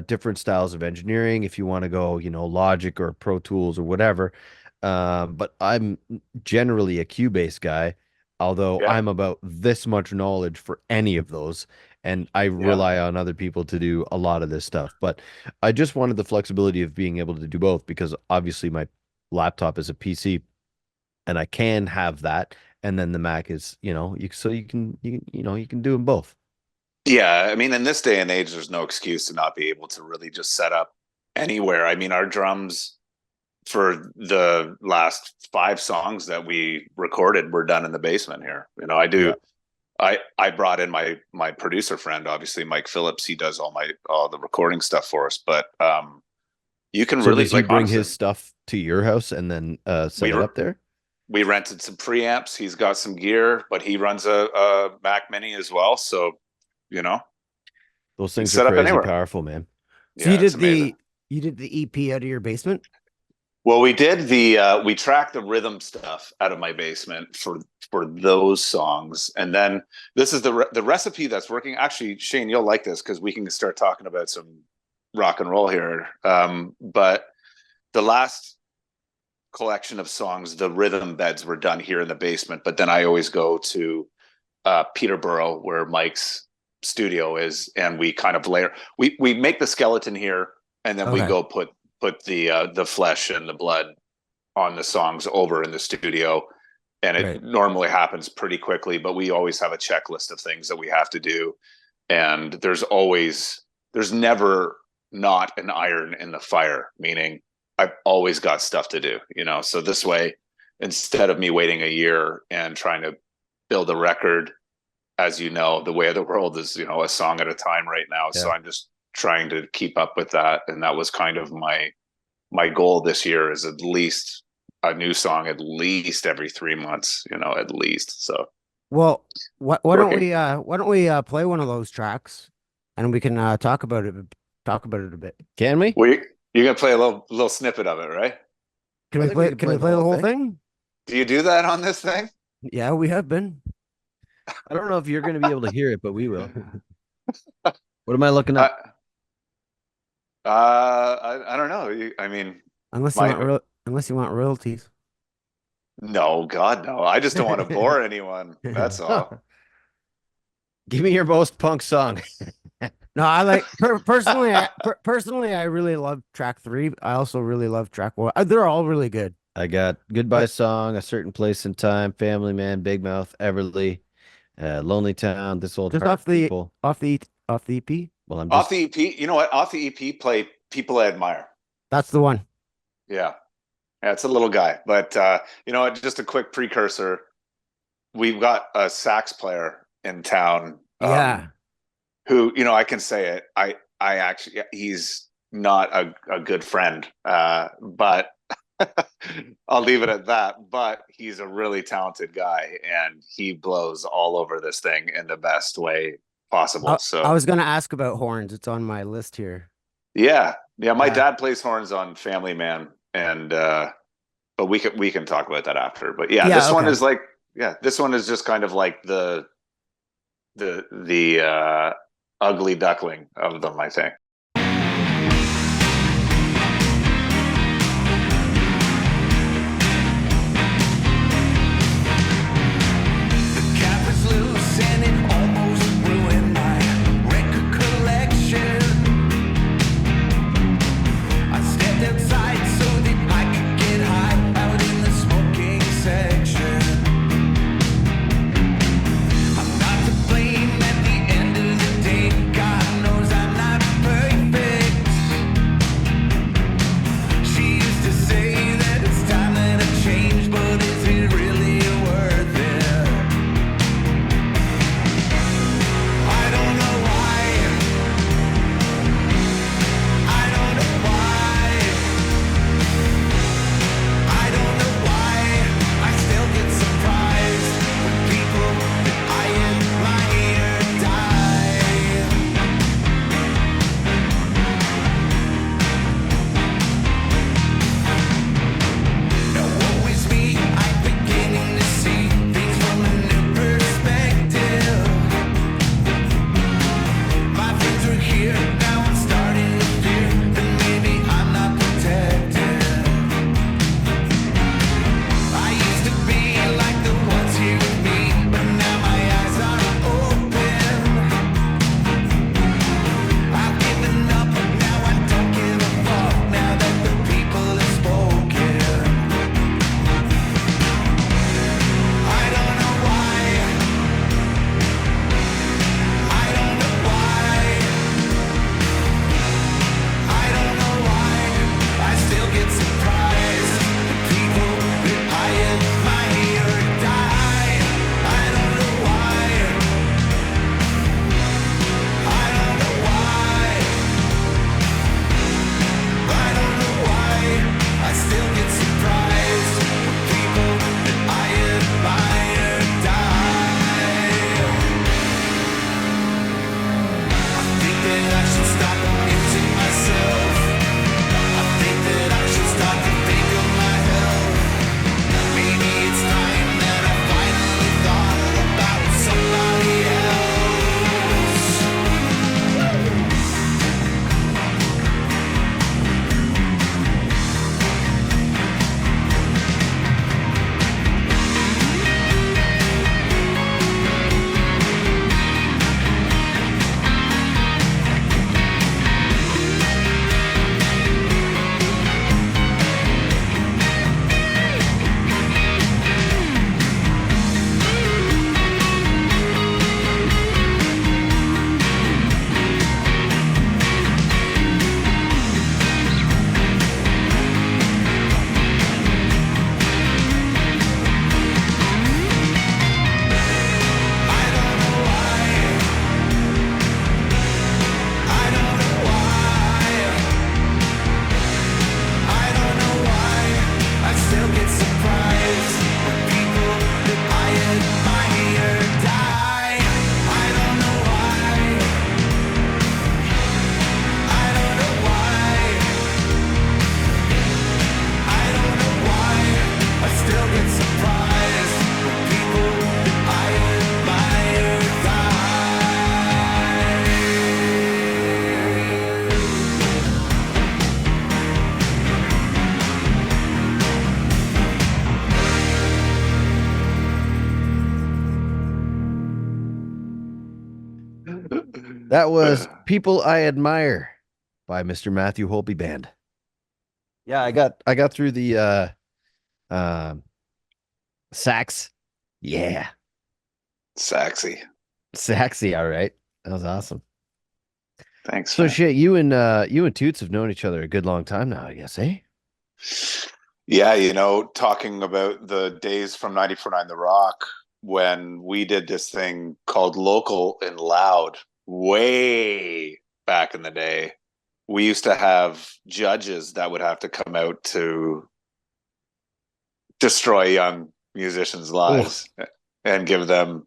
different styles of engineering. If you want to go, Logic or Pro Tools or whatever. But I'm generally a Cubase guy. although Yeah. I'm about this much knowledge for any of those, and I rely on other people to do a lot of this stuff. But I just wanted the flexibility of being able to do both, because obviously my laptop is a PC and I can have that, and then the Mac is, so you can do them both. Yeah, I mean, in this day and age, there's no excuse to not be able to really just set up anywhere. I mean, our drums for the last 5 songs that we recorded were done in the basement here. I brought in my producer friend, obviously Mike Phillips. He does all the recording stuff for us. But you can really, does he like, bring honestly, his stuff to your house and then set it up there? We rented some preamps. He's got some gear, but he runs a Mac Mini as well. So, those things set are up crazy anywhere. Powerful, man. So Yeah, you did the EP out of your basement? Well, we did we tracked the rhythm stuff out of my basement for those songs, and then this is the recipe that's working. Actually, Shane, you'll like this because we can start talking about some rock and roll here. But the last collection of songs, the rhythm beds were done here in the basement, but then I always go to Peterborough, where Mike's studio is, and we kind of layer. We make the skeleton here, and then we go put the flesh and the blood on the songs over in the studio, and it normally happens pretty quickly. But we always have a checklist of things that we have to do, and there's never not an iron in the fire, meaning I've always got stuff to do, so this way, instead of me waiting a year and trying to build a record, as the way of the world is, a song at a time right now. So I'm just trying to keep up with that. And that was kind of my goal this year, is at least a new song at least every 3 months, at least. So, well, why don't we play one of those tracks, and we can talk about it a bit. Can we? You're gonna play a little snippet of it, right? Can we play the whole thing? Do you do that on this thing? Yeah, we have been. I don't know if you're going to be able to hear it, but we will. What am I looking up? I don't know. I mean, unless you want royalties. No, God, no. I just don't want to bore anyone. That's all. Give me your most punk song. No, I like personally. I really love track 3. I also really love track 1. They're all really good. I got Goodbye Song, A Certain Place and Time, Family Man, Big Mouth, Everly, Lonely Town, This Old Just Heart off the People. off the EP. Well, I'm off the EP. You know what? Off the EP, play People I Admire. That's the one. Yeah, it's a little guy, but just a quick precursor. We've got a sax player in town. Who, I can say it. I actually, he's not a good friend, but I'll leave it at that. But he's a really talented guy, and he blows all over this thing in the best way possible. So I was going to ask about horns. It's on my list here. Yeah. My dad plays horns on Family Man, and but we can talk about that after. But this one is like, this one is just kind of like the ugly duckling of them, I think. I'm not to blame at the end of the day. God knows I'm not perfect. That was People I Admire by Mr. Matthew Holtby Band. Yeah, I got through the sax. Yeah. Sexy. All right. That was awesome. Thanks. So man. shit, you and Toots have known each other a good long time now, I guess, eh? Yeah, talking about the days from 94.9 The Rock when we did this thing called Local and Loud way back in the day. We used to have judges that would have to come out to destroy young musicians' lives and give them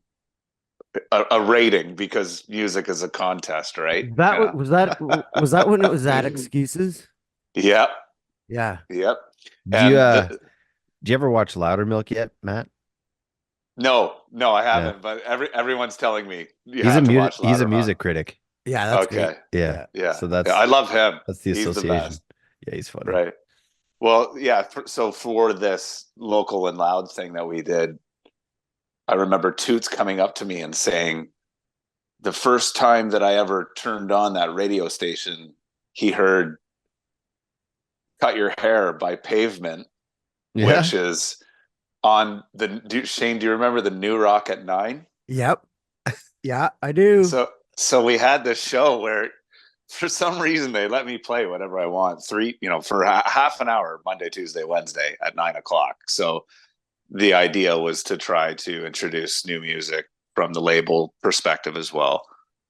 a rating because music is a contest, right? Was that when it was at Excuses? Yep. Yeah. Yep. Do you ever watch Loudermilk yet, Matt? No, I haven't. But everyone's telling me he's a music critic. Yeah, that's okay. Great. Yeah. So that's I love him. That's the association. He's the best. Yeah, he's funny. Right. Well, yeah. So for this Local and Loud thing that we did, I remember Toots coming up to me and saying, the first time that I ever turned on that radio station, he heard "Cut Your Hair" by Pavement, which is on Shane, do you remember the New Rock at 9? Yep. Yeah, I do. So we had this show where for some reason they let me play whatever I want for half an hour, Monday, Tuesday, Wednesday at 9:00. So the idea was to try to introduce new music from the label perspective as well.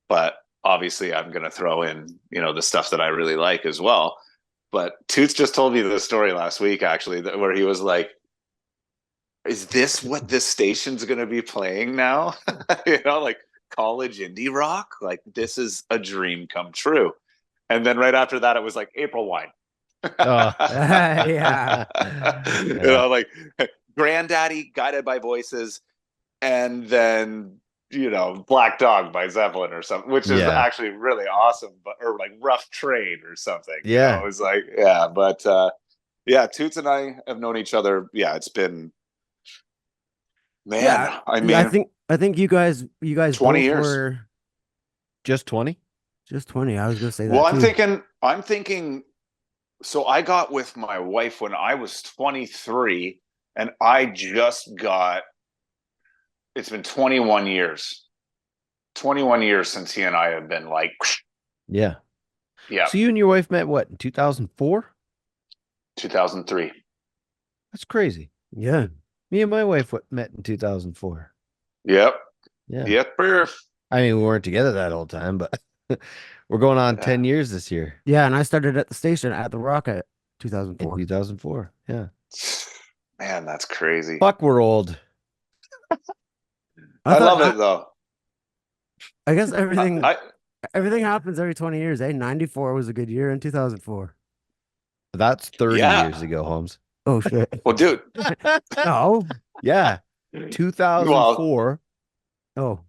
But obviously I'm going to throw in, the stuff that I really like as well. But Toots just told me the story last week, actually, where he was like, is this what this station's going to be playing now? Like college indie rock? Like, this is a dream come true. And then right after that, it was like April Wine. Yeah. Like Granddaddy, Guided by Voices, and then Black Dog by Zeppelin or something, which is actually really awesome, or like Rough Trade or something. It was like, but Toots and I have known each other. Yeah, it's been, man. Yeah, I mean, I think you guys 20 years. were just 20. Just 20. I was gonna say that. Well, too. I'm thinking. So I got with my wife when I was 23, and I just got. It's been 21 years. 21 years since he and I have been like. Yeah. Yeah. So you and your wife met what, in 2004? 2003. That's crazy. Yeah. Me and my wife met in 2004. Yep. Yeah. Yep. I mean, we weren't together that whole time, but we're going on 10 years this year. Yeah, and I started at the station at the Rock at 2004. In 2004. Yeah. Man, that's crazy. Fuck, we're old. I love it though. I guess everything happens every 20 years. 94 was a good year in 2004. That's 30 years ago, Holmes. Oh shit. Well, dude. No. Yeah. 2004. Oh.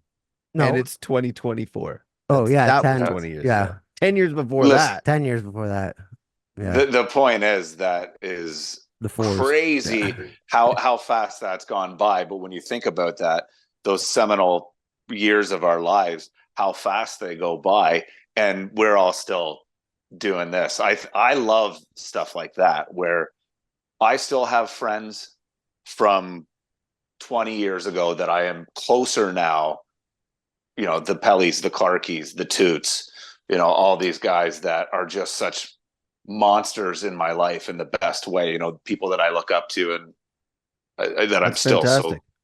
No. And it's 2024. Oh yeah, that was 20 years. Yeah. Ago. 10 years before that. 10 years before that. Yeah. The point is that is crazy how fast that's gone by. But when you think about that, those seminal years of our lives, how fast they go by, and we're all still doing this. I love stuff like that, where I still have friends from 20 years ago that I am closer now. The Pellys, the Clarkies, the Toots, all these guys that are just such monsters in my life in the best way. People that I look up to and that I'm still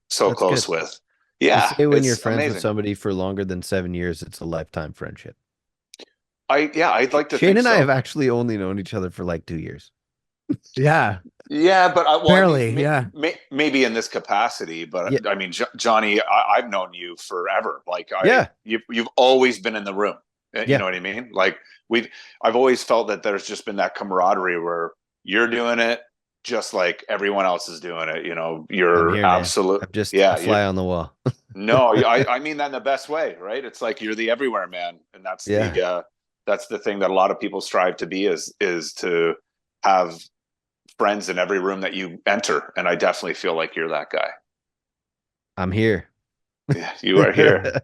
so close with. Yeah. They say when you're friends with somebody for longer than 7 years, it's a lifetime friendship. I'd like to Shane think and so. I have actually only known each other for like 2 years. Yeah. Yeah, but barely. Maybe in this capacity, but yeah. I mean, Johnny, I've known you forever. Like, you've always been in the room. You know what I mean? Like I've always felt that there's just been that camaraderie where you're doing it just like everyone else is doing it. You're absolute. I'm just a fly on the wall. No, I mean that in the best way, right? It's like you're the everywhere man, and that's the thing that a lot of people strive to be is to have friends in every room that you enter, and I definitely feel like you're that guy. I'm here. Yeah, you are here.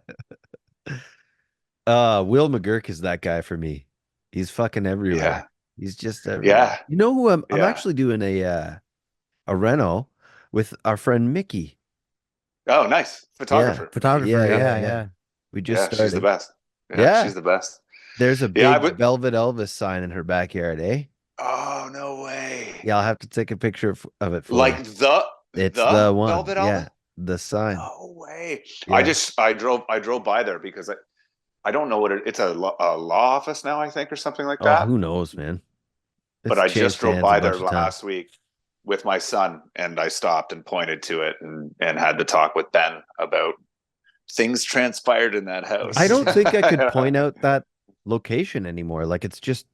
Will McGurk is that guy for me. He's fucking everywhere. Yeah. He's just everywhere. Yeah. You know who I'm Yeah. actually doing a reno with our friend Mickey. Oh, nice. Photographer. Photographer. Yeah. We just started. She's the best. Yeah. She's the best. There's a Yeah, big Velvet Elvis sign in her backyard, eh? Oh, no way. Yeah, I'll have to take a picture of it for Like you. it's the one. Velvet Yeah, Elvis? the sign. No way. Yeah. I drove by there because I don't know what it's a law office now, I think, or something like that. Who knows, man? But I just drove by there last week with my son, and I stopped and pointed to it and had to talk with Ben about things transpired in that house. I don't think I could point out that location anymore. Like, it's just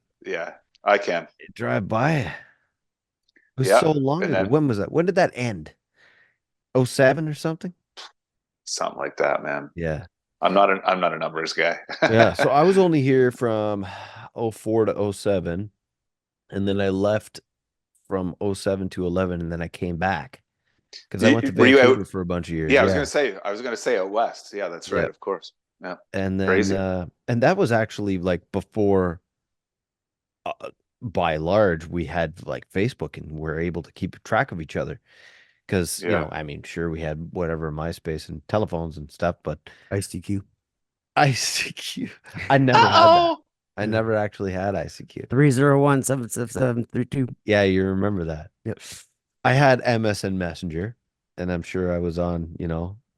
I can drive by. It was so long ago. When was that? When did that end? 07 or something? Something like that, man. Yeah. I'm not a numbers guy. Yeah. So I was only here from 04 to 07. And then I left from 07 to 11, and then I came back because I went to Vancouver for a bunch of years. Yeah, I was gonna say out west. Yeah, that's right. Of course. Yeah. And then crazy. And that was actually like before. By large, we had like Facebook, and we're able to keep track of each other because you know, I mean, sure, we had whatever MySpace and telephones and stuff, but ICQ. I never had that. I never actually had ICQ. 301-77732. Yeah, you remember that? Yep. I had MSN Messenger, and I'm sure I was on,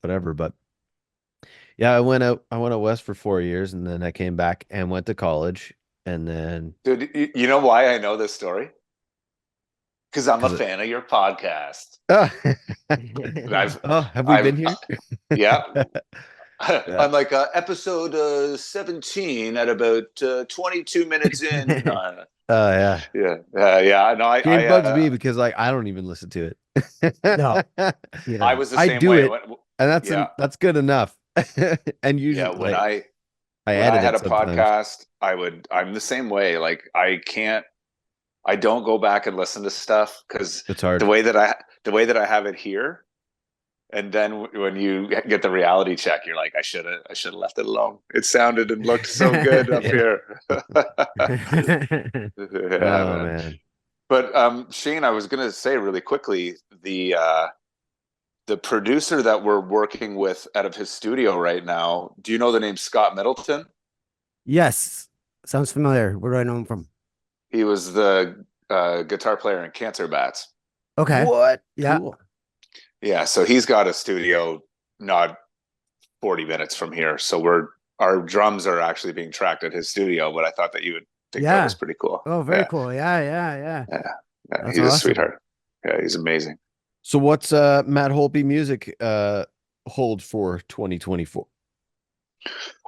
whatever. But yeah, I went out west for 4 years, and then I came back and went to college, and then. Dude, you know why I know this story? Because I'm a fan of your podcast. Have we been here? Yeah. I'm like episode 17 at about 22 minutes in. Yeah. No, it bugs me because I don't even listen to it. No, I was the same way. And that's good enough. And usually, when I edit had a sometimes. podcast, I'm the same way. Like I don't go back and listen to stuff because it's hard. The way that I have it here. And then when you get the reality check, you're like, I should have left it alone. It sounded and looked so good up here. Man. But Shane, I was gonna say really quickly, the producer that we're working with out of his studio right now, do you know the name Scott Middleton? Yes. Sounds familiar. Where do I know him from? He was the guitar player in Cancer Bats. Okay. What? Yeah. Cool. Yeah, so he's got a studio not 40 minutes from here. So our drums are actually being tracked at his studio, but I thought that you would think that was pretty cool. Oh, very cool. Yeah. He's awesome. A sweetheart. Yeah, he's amazing. So what's Matt Holtby music hold for 2024?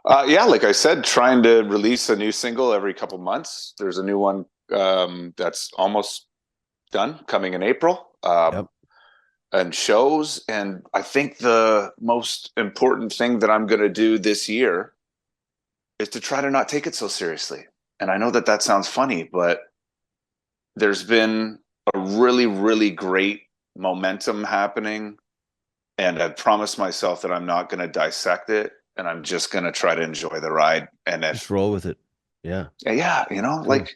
Like I said, trying to release a new single every couple months. There's a new one that's almost done, coming in April. And shows. And I think the most important thing that I'm going to do this year is to try to not take it so seriously. And I know that sounds funny, but there's been a really, really great momentum happening. And I've promised myself that I'm not going to dissect it, and I'm just going to try to enjoy the ride. And just roll with it. Yeah. Yeah. Cool. Like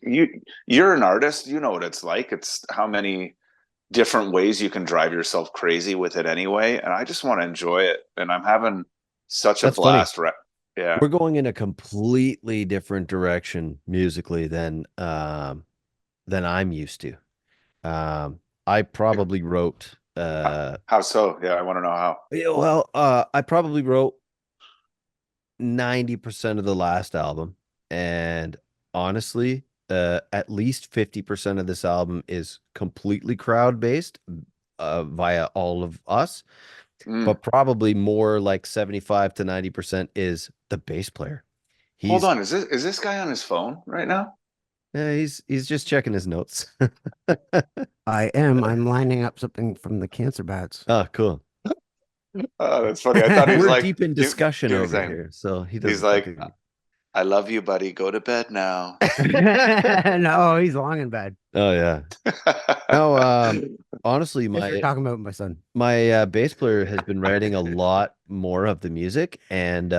you're an artist, you know what it's like. It's how many different ways you can drive yourself crazy with it anyway, and I just want to enjoy it, and I'm having such a blast. Yeah, we're going in a completely different direction musically than I'm used to. I probably wrote how so? Yeah, I want to know how. Yeah, well, I probably wrote 90% of the last album, and honestly, at least 50% of this album is completely crowd based via all of us, but probably more like 75 to 90% is the bass player. Hold on, is this guy on his phone right now? Yeah, he's just checking his notes. I'm lining up something from the Cancer Bats. Oh, cool. That's funny. I thought we're deep in discussion over here, so he's like, I love you, buddy. Go to bed now. No, he's long in bed. Oh yeah. No, honestly, you're talking about my son. My bass player has been writing a lot more of the music, and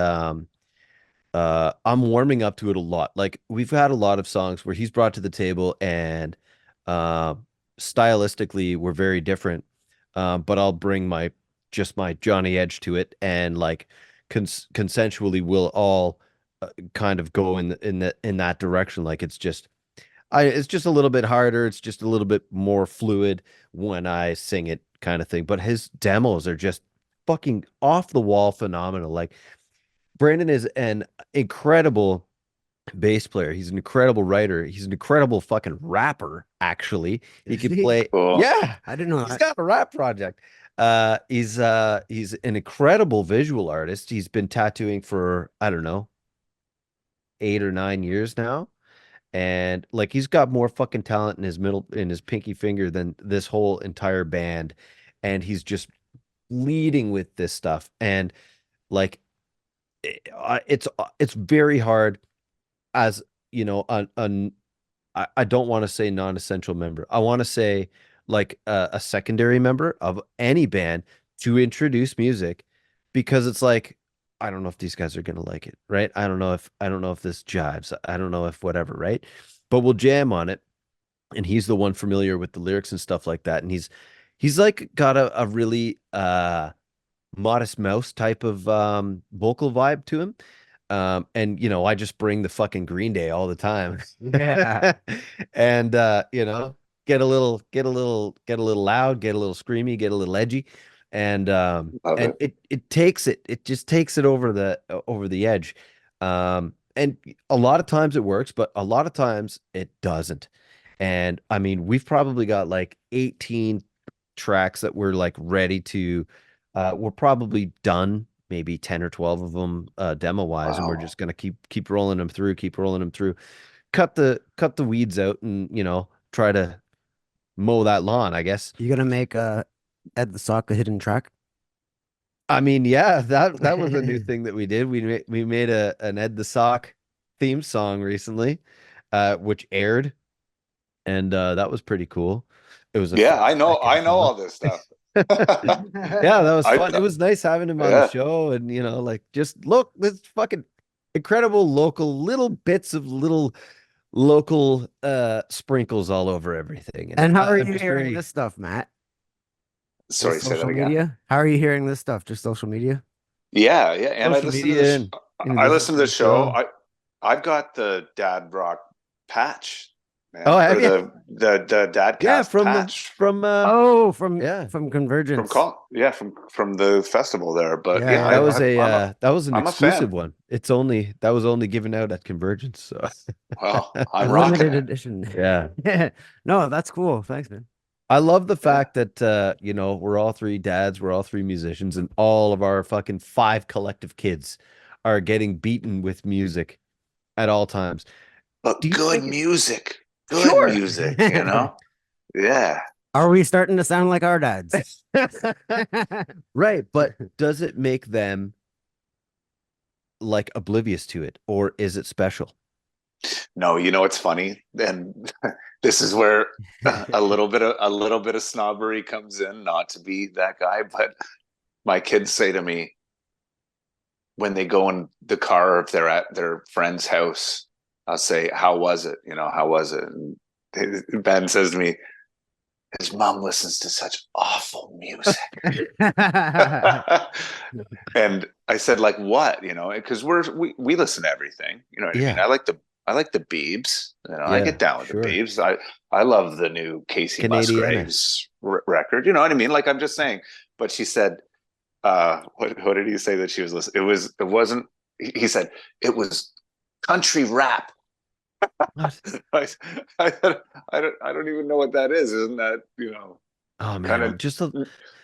I'm warming up to it a lot. Like we've had a lot of songs where he's brought to the table and uh, stylistically we're very different. But I'll bring my Johnny Edge to it, and like consensually we'll all kind of go in that direction. Like it's just a little bit harder. It's just a little bit more fluid when I sing it, kind of thing. But his demos are just fucking off the wall phenomenal. Like Brandon is an incredible bass player. He's an incredible writer. He's an incredible fucking rapper, actually. He Is can he? play. Cool. Yeah, I didn't know he's that. got a rap project. He's an incredible visual artist. He's been tattooing for, I don't know, 8 or 9 years now. And like he's got more fucking talent in his pinky finger than this whole entire band. And he's just leading with this stuff. And like it's very hard as I don't want to say non-essential member. I want to say like a secondary member of any band to introduce music, because it's like I don't know if these guys are gonna like it, right? I don't know if this jives. I don't know if whatever, right? But we'll jam on it, and he's the one familiar with the lyrics and stuff like that, and he's like got a really Modest Mouse type of vocal vibe to him. And I just bring the fucking Green Day all the time. Yeah. And get a little loud, get a little screamy, get a little edgy. Love And it. it just takes it over the edge. And a lot of times it works, but a lot of times it doesn't. And I mean, we've probably got like 18 tracks that we're like ready to we're probably done, maybe 10 or 12 of them demo wise, and we're Wow. just gonna keep rolling them through, keep rolling them through, cut the weeds out, and try to mow that lawn, I guess. You gonna make Ed the Sock a hidden track? I mean, yeah, that was a new thing that we did. We made an Ed the Sock theme song recently, which aired, and that was pretty cool. It was a Yeah, I know. 5-second I know song. all this stuff. Yeah, that was I fun. It was nice having him on the yeah. show, and like just look, this fucking incredible local little bits of little local sprinkles all over everything. And how are I'm you just hearing very this stuff, Matt? Sorry, Just say that social again. media? How are you hearing this stuff? Just social media? Yeah, yeah. And I social listen to media this. and And I listen listen to to the the show. show. I've got the Dad Rock patch, man, Oh, or have you? the Yeah, Dadcast patch Oh, from yeah. Convergence. from the festival there. But Yeah, yeah, yeah. That was an I'm a fan. exclusive one. That was only given out at Convergence. So Well, A I'm rocking limited it. edition. yeah. No, that's cool. Thanks, man. I love the Yeah. fact that we're all three dads, we're all three musicians, and all of our fucking 5 collective kids are getting beaten with music at all times. But Do you good think it- music, Sure. Yeah. Are we starting to sound like our dads? Right, but does it make them like oblivious to it, or is it special? No, it's funny, and this is where a little bit of snobbery comes in. Not to be that guy, but my kids say to me when they go in the car, or if they're at their friend's house, I'll say, "How was it? How was it?" And Ben says to me, "His mom listens to such awful music." And I said, like, what? Because we listen to everything. You know what I mean? Yeah. I like the Biebs. I Yeah, get down with sure. the Biebs. I love the new Casey Canadiana. Musgraves record. You know what I mean? Like, I'm just saying. But she said, what did he say that she was listening? It wasn't. He said it was country rap. What? I don't even know what that is. Isn't that Oh man, kind of just a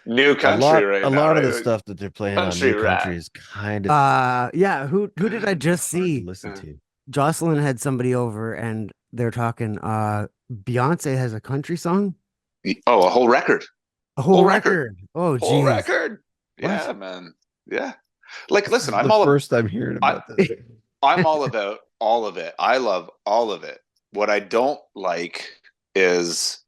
new country right a now? lot of right? the stuff that they're playing Country on New rap. Country is kind of Yeah, who did I just hard to see? listen to. Jocelyn had somebody over and they're talking Beyonce has a country song? Oh, a whole record. A whole Whole record. Oh Whole geez. record. What? Yeah, man. Yeah. Like, listen, This is the first I'm hearing about this. I'm all about all of it. I love all of it. What I don't like is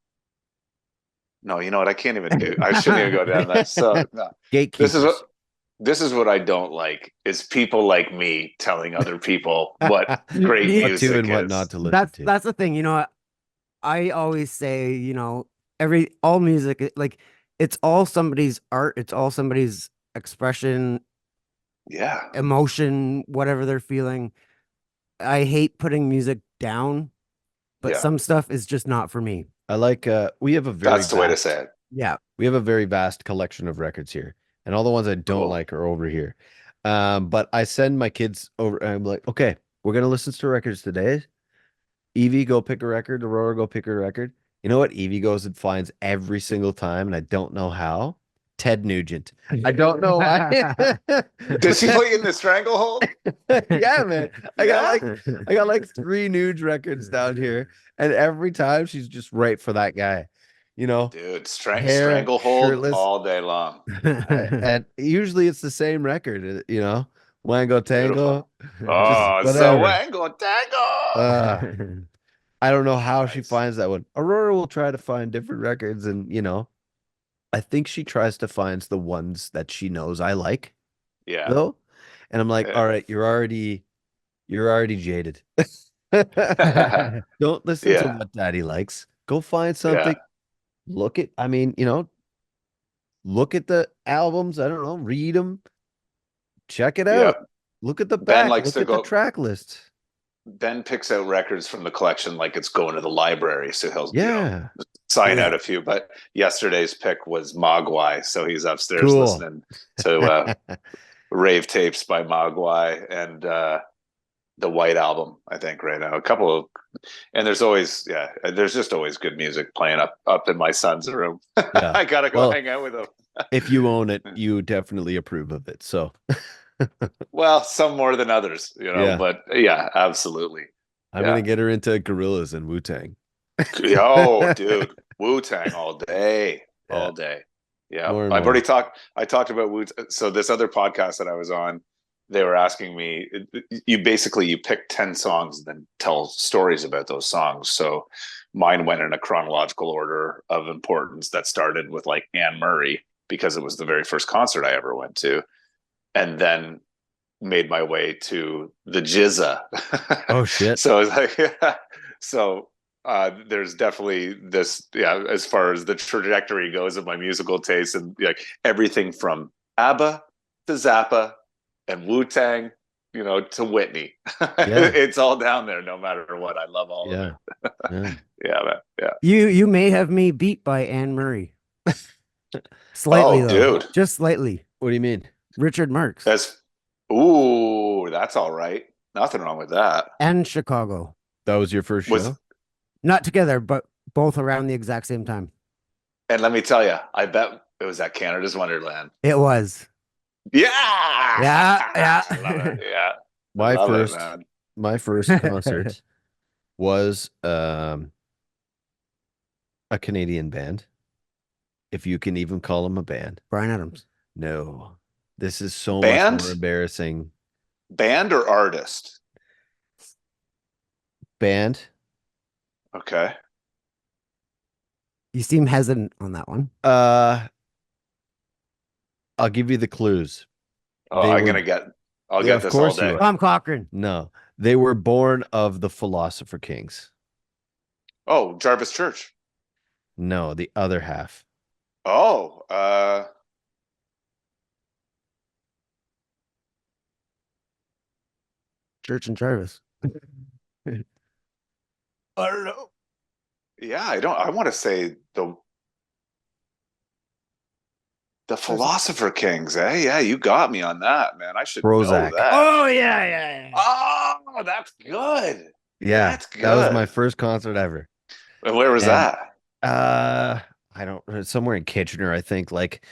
no, you know what? I can't even do. I shouldn't even go down that. So no. This is Gatekeepers. This is what I don't like is people like me telling other people what great Yeah. What music to and what is. not to listen to. That's the thing, I always say, all music, like, it's all somebody's art, it's all somebody's expression, Yeah. emotion, whatever they're feeling. I hate putting music down, but Yeah. some stuff is just not for me. I like we have a That's the way to say it. Yeah. we have a very vast collection of records here, and all the ones I don't Cool. like are over here. But I send my kids over, and I'm like, okay, we're gonna listen to records today. Evie, go pick a record. Aurora, go pick a record. You know what? Evie goes and finds every single time, and I don't know how. Ted Nugent. I don't know why. Does she play in the Stranglehold? Yeah, man. I got Yeah? like 3 Nuge records down here, and every time she's just right for that guy. Dude, Hair, Stranglehold shirtless, all day long. and usually it's the same record. Wango Tango. Beautiful. Oh, so whatever. Wango Tango. I don't know how she Nice. finds that one. Aurora will try to find different records, and I think she tries to find the ones that she knows I like, Yeah. though. And I'm like, Yeah. all right, you're already jaded. Don't listen to Yeah. what daddy likes. Go find something. Look at the albums. I don't know, read them, check it out. Yeah. Look at the Ben back. likes Look to at go- the track list. Ben picks out records from the collection like it's going to the library, so he'll Yeah. sign Yeah. out a few. But yesterday's pick was Mogwai, so he's upstairs Cool. listening to rave tapes by Mogwai and the White Album, I think, right now. And there's just always good music playing up in my son's room. Yeah. I gotta go hang out with him. If you own it, you definitely approve of it. So Well, some more than others, Yeah. but yeah, absolutely. I'm gonna get her into Gorillaz and Wu-Tang. Oh, dude, Wu-Tang all day, Yeah. all day. Yeah, More and I've more. already talked. I talked about Wu-Tang. So this other podcast that I was on, they were asking me, you pick 10 songs and then tell stories about those songs. So mine went in a chronological order of importance that started with like Anne Murray, because it was the very first concert I ever went to, and then made my way to the Jizza. Oh shit. So it's like, there's definitely this, as far as the trajectory goes of my musical taste, and like everything from ABBA to Zappa and Wu-Tang, to Whitney. It's all down there no matter what. I love all of it. Yeah. Yeah, man. Yeah. You may have me beat by Anne Murray. Slightly, though. Dude. Just slightly. What do you mean? Richard Marx. That's all right. Nothing wrong with that. And Chicago. That was your first show? Not together, but both around the exact same time. And let me tell you, I bet it was at Canada's Wonderland. It was. Yeah. Yeah. I love it. Yeah. My first concert was a Canadian band, if you can even call them a band. Bryan Adams. No, this is so Band? much more embarrassing. Band or artist? Band. Okay. You seem hesitant on that one. I'll give you the clues. Oh, They I'll were- get Yeah, this of all course you day. are. Tom Cochran. No, they were born of the Philosopher Kings. Oh, Jarvis Church. No, the other half. Oh, Church and Jarvis. I don't know. yeah, I want to say the Philosopher Kings, eh? Yeah, you got me on that, man. I should Prozac. know that. Oh, yeah. Oh, that's good. Yeah, That's that was good. my first concert ever. And where was And- that? I don't, somewhere in Kitchener, I think. Like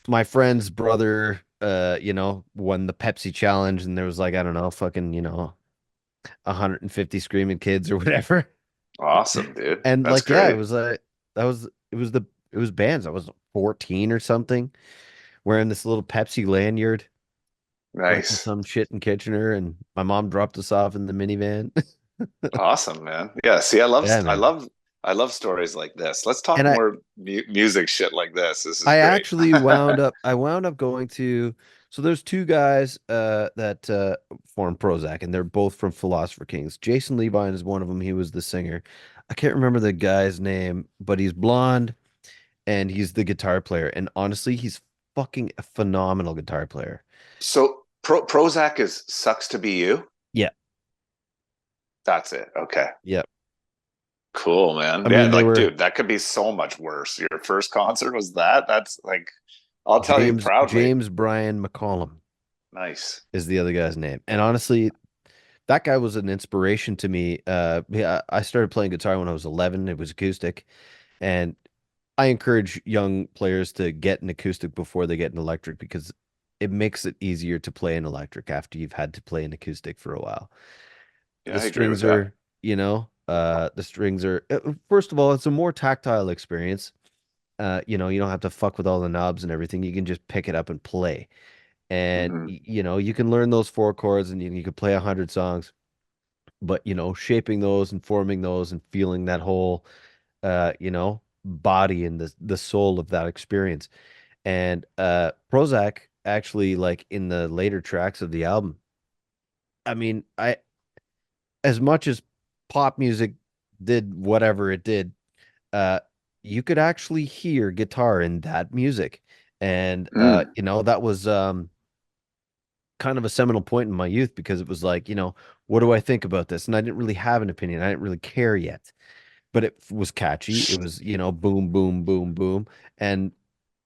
my friend's brother, won the Pepsi challenge, and there was like, I don't know, fucking, 150 screaming kids or whatever. Awesome, dude. And That's like, yeah, great. it was bands. I was 14 or something, wearing this little Pepsi lanyard. Went to Nice. some shit in Kitchener, and my mom dropped us off in the minivan. Awesome, man. Yeah, see, I love man. I love stories like this. Let's talk And more music shit like this. This is I great. actually wound up going to So there's two guys that form Prozac, and they're both from Philosopher Kings. Jason Levine is one of them. He was the singer. I can't remember the guy's name, but he's blonde and he's the guitar player. And honestly, he's fucking a phenomenal guitar player. So Prozac is Sucks to Be You? Yeah. That's it. Okay. Yep. Cool, man. I Yeah, mean, like, dude, that could be so much worse. Your first concert was that? That's like, I'll tell you proudly. James Brian McCollum. Nice. Is the other guy's name. And honestly, that guy was an inspiration to me. Yeah, I started playing guitar when I was 11. It was acoustic. And I encourage young players to get an acoustic before they get an electric because it makes it easier to play an electric after you've had to play an acoustic for a while. Yeah, The I agree with strings that. are, the strings are, first of all, it's a more tactile experience. You don't have to fuck with all the knobs and everything. You can just pick it up and play. And, Mhm. you can learn those four chords and you can play 100 songs. But, shaping those and forming those and feeling that whole, body and the soul of that experience. And Prozac actually, like in the later tracks of the album, I mean, as much as pop music did whatever it did, uh, you could actually hear guitar in that music. And that was kind of a seminal point in my youth because it was like, what do I think about this? And I didn't really have an opinion. I didn't really care yet. But it was catchy. It was, boom, boom, boom, boom. And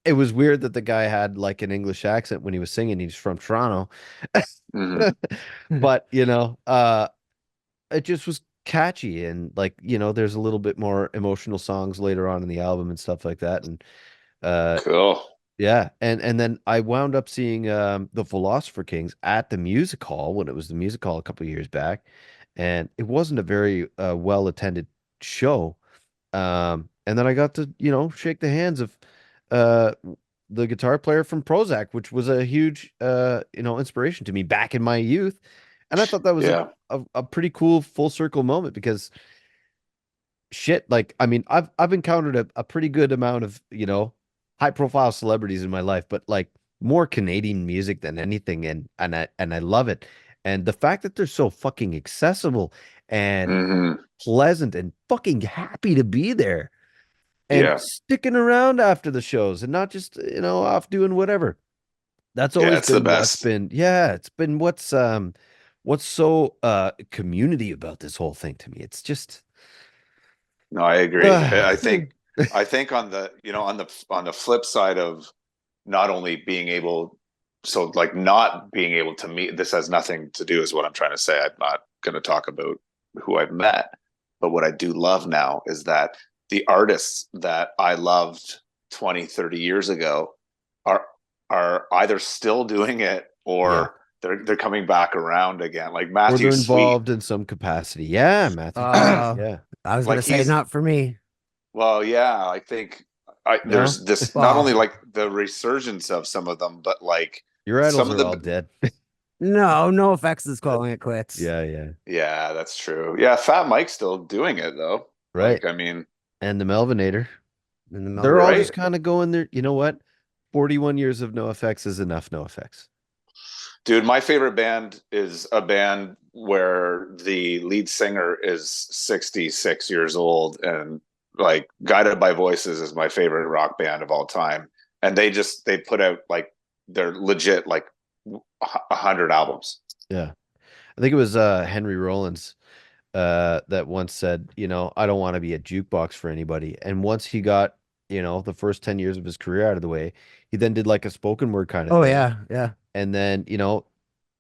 it was weird that the guy had like an English accent when he was singing. He's from Toronto. Mhm. But, it just was catchy. And like, there's a little bit more emotional songs later on in the album and stuff like that. And Cool. yeah. And then I wound up seeing the Philosopher Kings at the music hall when it was the music hall a couple of years back. And it wasn't a very well attended show. And then I got to, shake the hands of uh the guitar player from Prozac, which was a huge inspiration to me back in my youth. And I thought that was Yeah. a pretty cool full circle moment because shit, like I mean, I've encountered a pretty good amount of, high profile celebrities in my life, but like more Canadian music than anything, and I love it. And the fact that they're so fucking accessible and Hmm. pleasant and fucking happy to be there and Yeah. sticking around after the shows and not just, off doing whatever. That's Yeah, always it's the been best. it's been what's so community about this whole thing to me. It's just No, I agree. I think on the, on the flip side of not only being able, so like not being able to meet, this has nothing to do is what I'm trying to say. I'm not going to talk about who I've met, but what I do love now is that the artists that I loved 20, 30 years ago are are either still doing it yeah. or they're coming back around again. Like Or Matthew they're Sweet, involved in some capacity. Yeah, Matthew. Uh, Yeah. I was gonna like say he's, not for me. well, yeah, I think No, there's this not only Well, like the resurgence of some of them, but like your idols some of are all the, dead. no effects is calling it quits. Yeah, yeah. yeah, that's true. Yeah, Fat Mike's still doing it though. Right. Like, I mean, And the Melvinator. In the They're all Melvin. right. just kind of going there. You know what? 41 years of no effects is enough no effects. Dude, my favorite band is a band where the lead singer is 66 years old, and like Guided by Voices is my favorite rock band of all time. And they put out like they're legit like 100 albums. Yeah. I think it was Henry Rollins that once said, I don't want to be a jukebox for anybody. And once he got, the first 10 years of his career out of the way, he then did like a spoken word kind of Oh thing. yeah, yeah. And then,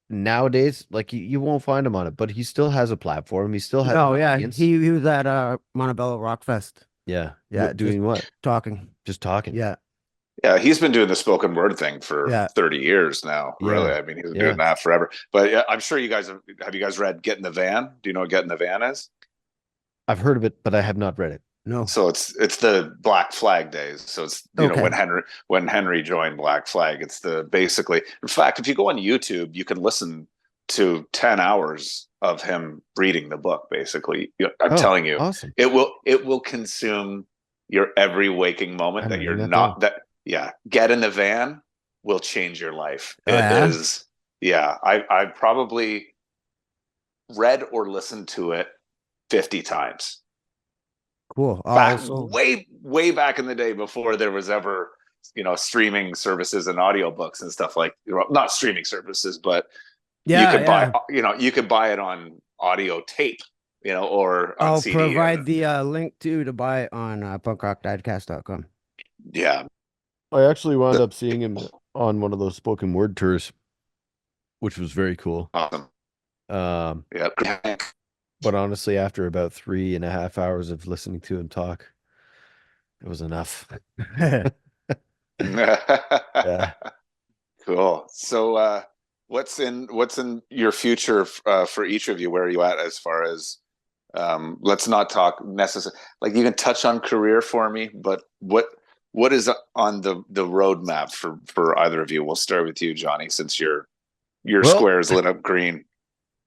nowadays, like you won't find him on it, but he still has a platform. He still has an No, yeah. audience. He was at Montebello Rock Fest. Yeah. Yeah, Doing what? talking. Just talking. Yeah, Yeah, he's been doing the spoken word thing for yeah. 30 years now. Really, Yeah. I mean, he's been Yeah. doing that forever. But yeah, I'm sure you guys have you guys read Get in the Van? Do you know what Get in the Van is? I've heard of it, but I have not read it. No. So it's the Black Flag days. So it's Okay. when Henry joined Black Flag. It's the basically. In fact, if you go on YouTube, you can listen to 10 hours of him reading the book. Basically, I'm telling you, awesome. it will consume your every waking moment I'm that you're writing that not down. that. Yeah, Get in the Van. will change your life. Oh, It yeah? is, yeah. I've probably read or listened to it 50 times. Cool. Back So way back in the day before there was ever, streaming services and audiobooks and stuff like, not streaming services, but you could buy, you could buy it on audio tape, or on I'll CD. provide the link to buy it on punkrockdadcast.com. Yeah. I actually wound up seeing him on one of those spoken word tours, which was very cool. Awesome. Yeah. But honestly, after about 3.5 hours of listening to him talk, it was enough. Yeah. Cool. So what's in your future for each of you? Where are you at as far as let's not talk necessarily, like, you can touch on career for me, but what is on the roadmap for either of you? We'll start with you, Johnny, since your square is lit up green.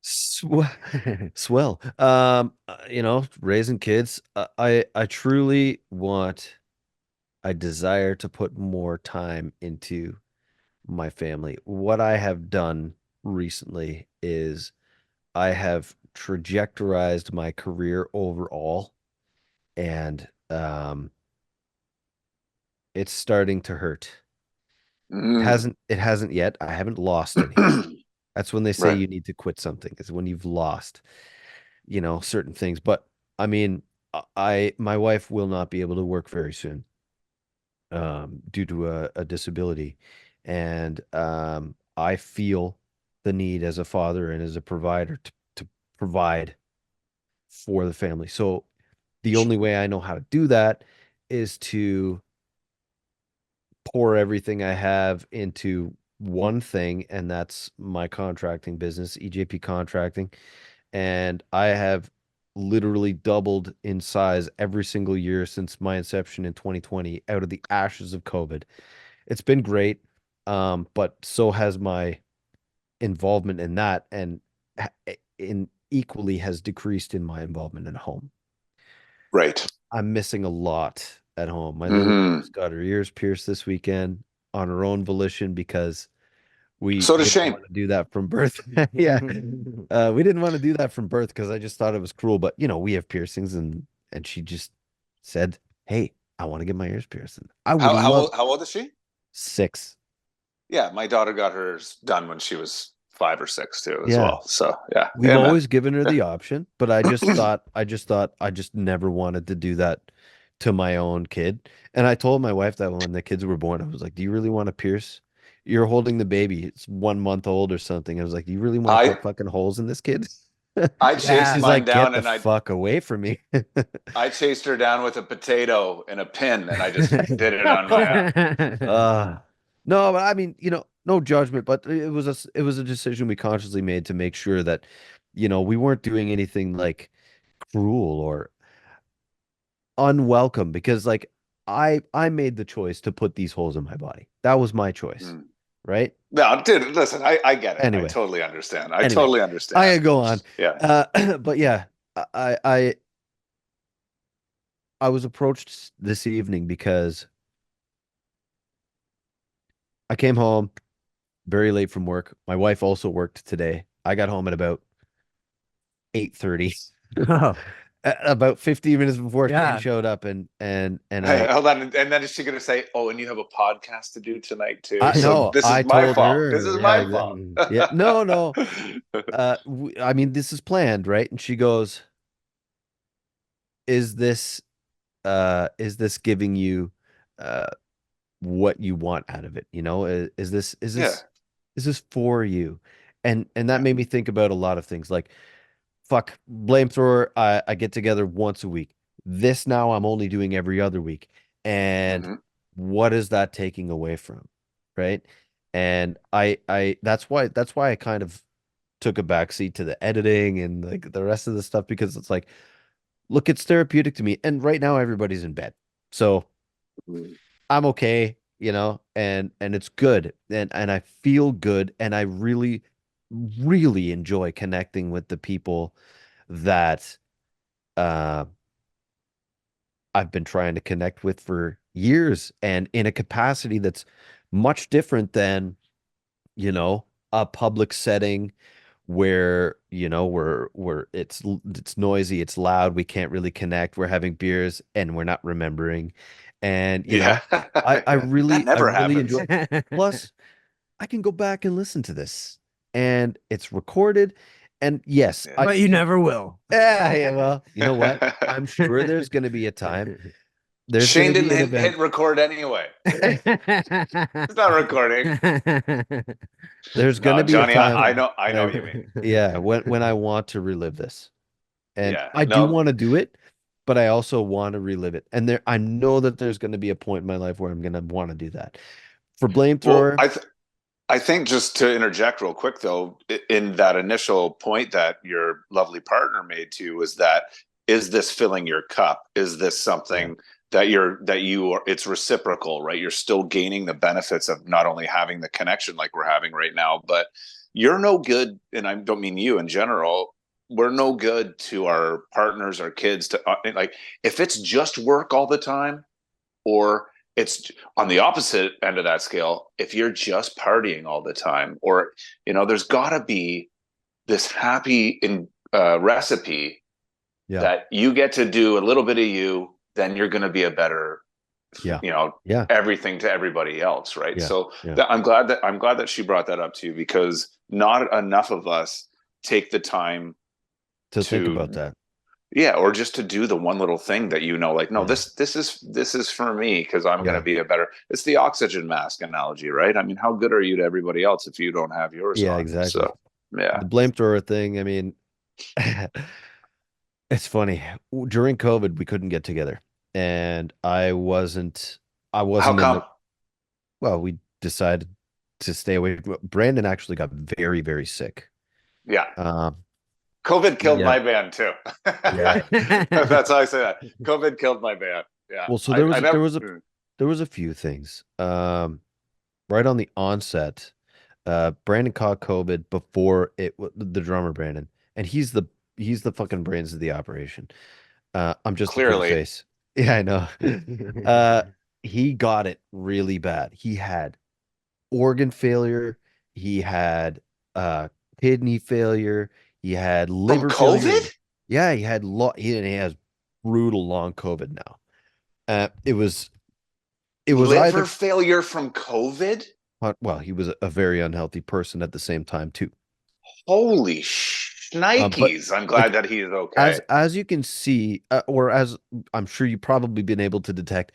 Swell. Raising kids. I truly I desire to put more time into my family. What I have done recently is I have trajectorized my career overall, and it's starting to hurt. It hasn't yet. I haven't lost any. That's when they say Right. you need to quit something, is when you've lost, certain things. But I mean, my wife will not be able to work very soon, due to a disability. And I feel the need as a father and as a provider to provide for the family. So the only way I know how to do that is to pour everything I have into one thing, and that's my contracting business, EJP Contracting. And I have literally doubled in size every single year since my inception in 2020 out of the ashes of COVID. It's been great, but so has my involvement in that, and in equally has decreased in my involvement at home. Right. I'm missing a lot at home. My little girl's got her ears pierced this weekend on her own volition because we So does didn't Shane. want to do that from birth. Yeah. We didn't want to do that from birth because I just thought it was cruel. But we have piercings, and she just said, "Hey, I want to get my ears pierced." And I would love. How old is she? 6. Yeah, my daughter got hers done when she was 5 or 6 too, as Yeah. well. So yeah, We've man. always given her the option, but I just thought I just never wanted to do that to my own kid. And I told my wife that when the kids were born, I was like, "Do you really want to pierce? You're holding the baby. It's 1 month old or something." I was like, "Do you really want to put fucking holes in this kid?" I chased She's mine like, down, "Get the and fuck away from me." I chased her down with a potato and a pin, and I just did it on my own. No, but I mean, no judgment, but it was a decision we consciously made to make sure that, we weren't doing anything like cruel or unwelcome, because like I made the choice to put these holes in my body. That was my choice, right? No, dude, listen, I get it. Anyway. I totally understand. Anyway, totally understand. I could go on. Yeah. But yeah, I was approached this evening because I came home very late from work. My wife also worked today. I got home at about 8:30. About 15 minutes before Shane showed up, and Hey, hold on. And then is she gonna say, "Oh, and you have a podcast to do tonight too"? No, this is I my told fault. her. This is Yeah, my exactly. fault. Yeah, no. I mean, this is planned, right? And she goes, "Is this giving you what you want out of it? Is this for you?" And that made me think about a lot of things, like, fuck, Flamethrower, I get together once a week. This now I'm only doing every other week. And what is that taking away from? Right. And that's why I kind of took a backseat to the editing and like the rest of the stuff, because it's like, look, it's therapeutic to me. And right now everybody's in bed. So I'm okay, and it's good. And I feel good. And I really, really enjoy connecting with the people that I've been trying to connect with for years, and in a capacity that's much different than, a public setting where, it's noisy, it's loud, we can't really connect, we're having beers and we're not remembering. And, Yeah. I That I never really happens. enjoy. Plus, I can go back and listen to this, and it's recorded. And yes, Yeah. But you never will. yeah, well, you know what? I'm sure there's going to be a time. There's going Shane to be didn't an hit event. record anyway. It's not recording. There's going No, to be a Johnny, I time. know, I know what you mean. Yeah, when I want to relive this, and Yeah, I do no, want to do it, but I also want to relive it. And I know that there's going to be a point in my life where I'm going to want to do that. For well, Flamethrower, I think just to interject real quick though, in that initial point that your lovely partner made to was that, is this filling your cup? Is this something that it's reciprocal, right? You're still gaining the benefits of not only having the connection like we're having right now, but you're no good, and I don't mean you in general, we're no good to our partners, our kids, to like if it's just work all the time, or it's on the opposite end of that scale, if you're just partying all the time, or there's got to be this happy recipe yeah, that you get to do a little bit of you, then you're going to be a better yeah, yeah, everything to everybody else, right? yeah, So yeah. I'm glad that she brought that up to you, because not enough of us take the time To think to, about that. yeah, or just to do the one little thing that like, no, Yeah. this is for me, because I'm going Yeah. to be a better. It's the oxygen mask analogy, right? I mean, how good are you to everybody else if you don't have yours Yeah, on? exactly. So yeah, The Flamethrower thing, I mean, it's funny. During COVID, we couldn't get together, and I how wasn't in come? the. Well, we decided to stay away. Brandon actually got very, very sick. Yeah, Um, COVID killed yeah, my band too. yeah. That's how I say that. COVID killed my band. Yeah, Well, so I never. there was a few things. Right on the onset, Brandon caught COVID before the drummer Brandon, and he's the fucking brains of the operation. I'm just the pretty Clearly, face. Yeah, I know. Uh, he got it really bad. He had organ failure. He had kidney failure. He had from liver failure. COVID, Yeah, he has brutal long COVID now. It was liver either failure from COVID. well, he was a very unhealthy person at the same time too. Holy But shnikes! I'm glad like that he's okay. as you can see, or as I'm sure you've probably been able to detect,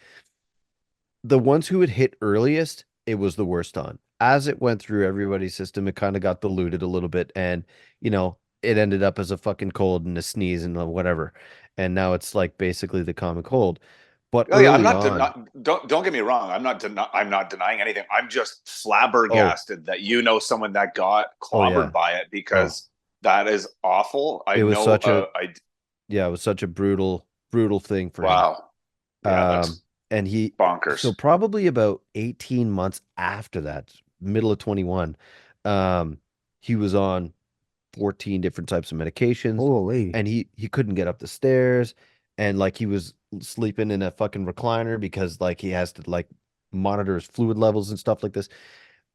the ones who had hit earliest, it was the worst on. As it went through everybody's system, it kind of got diluted a little bit, and it ended up as a fucking cold and a sneeze and a whatever. And now it's like basically the common cold. But Oh yeah, I'm early not on, don't get me wrong. I'm not denying anything. I'm just oh, flabbergasted that someone that got oh yeah, clobbered by it, oh, because that is awful. I it was know. such a I yeah, it was such a brutal thing for him. Wow. Yeah, Um, that's and so bonkers. probably about 18 months after that, middle of 21, um, he was on 14 different types of medications, Holy. and he couldn't get up the stairs, and like he was sleeping in a fucking recliner because like he has to like monitor his fluid levels and stuff like this.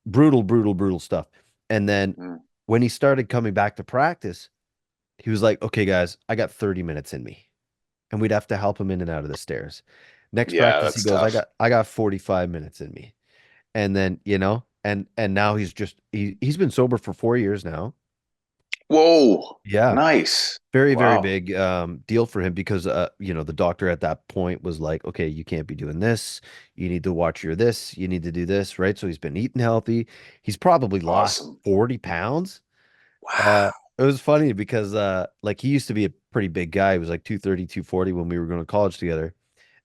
Brutal stuff. And then Mm. when he started coming back to practice, he was like, "Okay, guys, I got 30 minutes in me." And we'd have to help him in and out of the stairs. Next Yeah, practice, he that's goes, tough. I got 45 minutes in me. And then, and now he's been sober for 4 years now. Whoa. Yeah. Nice. Very Wow. big deal for him because the doctor at that point was like, okay, you can't be doing this. You need to watch your this, you need to do this, right? So he's been eating healthy. He's probably lost Awesome. 40 pounds. Wow. It was funny because like he used to be a pretty big guy. He was like 230, 240 when we were going to college together.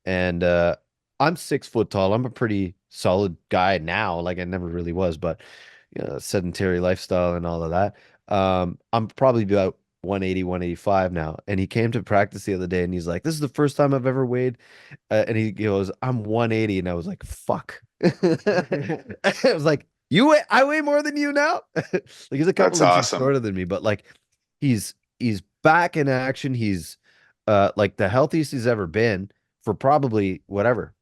And I'm 6 foot tall. I'm a pretty solid guy now. Like I never really was, but sedentary lifestyle and all of that. I'm probably about 180, 185 now. And he came to practice the other day and he's like, "This is the first time I've ever weighed." And he goes, "I'm 180." And I was like, "Fuck." I was like, I weigh more than you now. Like he's a couple That's inches awesome. shorter than me, but like he's back in action. He's like the healthiest he's ever been for probably whatever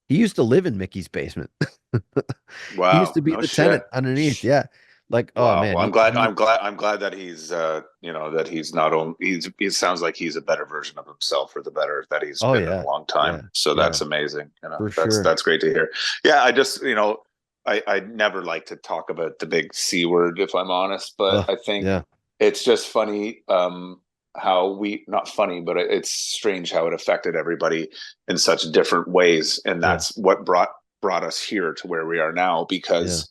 He used to live in Mickey's basement. He used Wow, to be no the tenant shit. underneath. Yeah. Like, oh Wow. man, Well, I'm glad that he's, that he's not only, he sounds like he's a better version of himself, or the better that he's oh been in a yeah. long Yeah. time. So Yeah. that's amazing. For sure. That's great to hear. Yeah. I just, I never like to talk about the big C word, if I'm honest, but I think Yeah. it's just funny, how not funny, but it's strange how it affected everybody in such different ways. And Yeah. that's what brought us here to where we are now, Yeah. because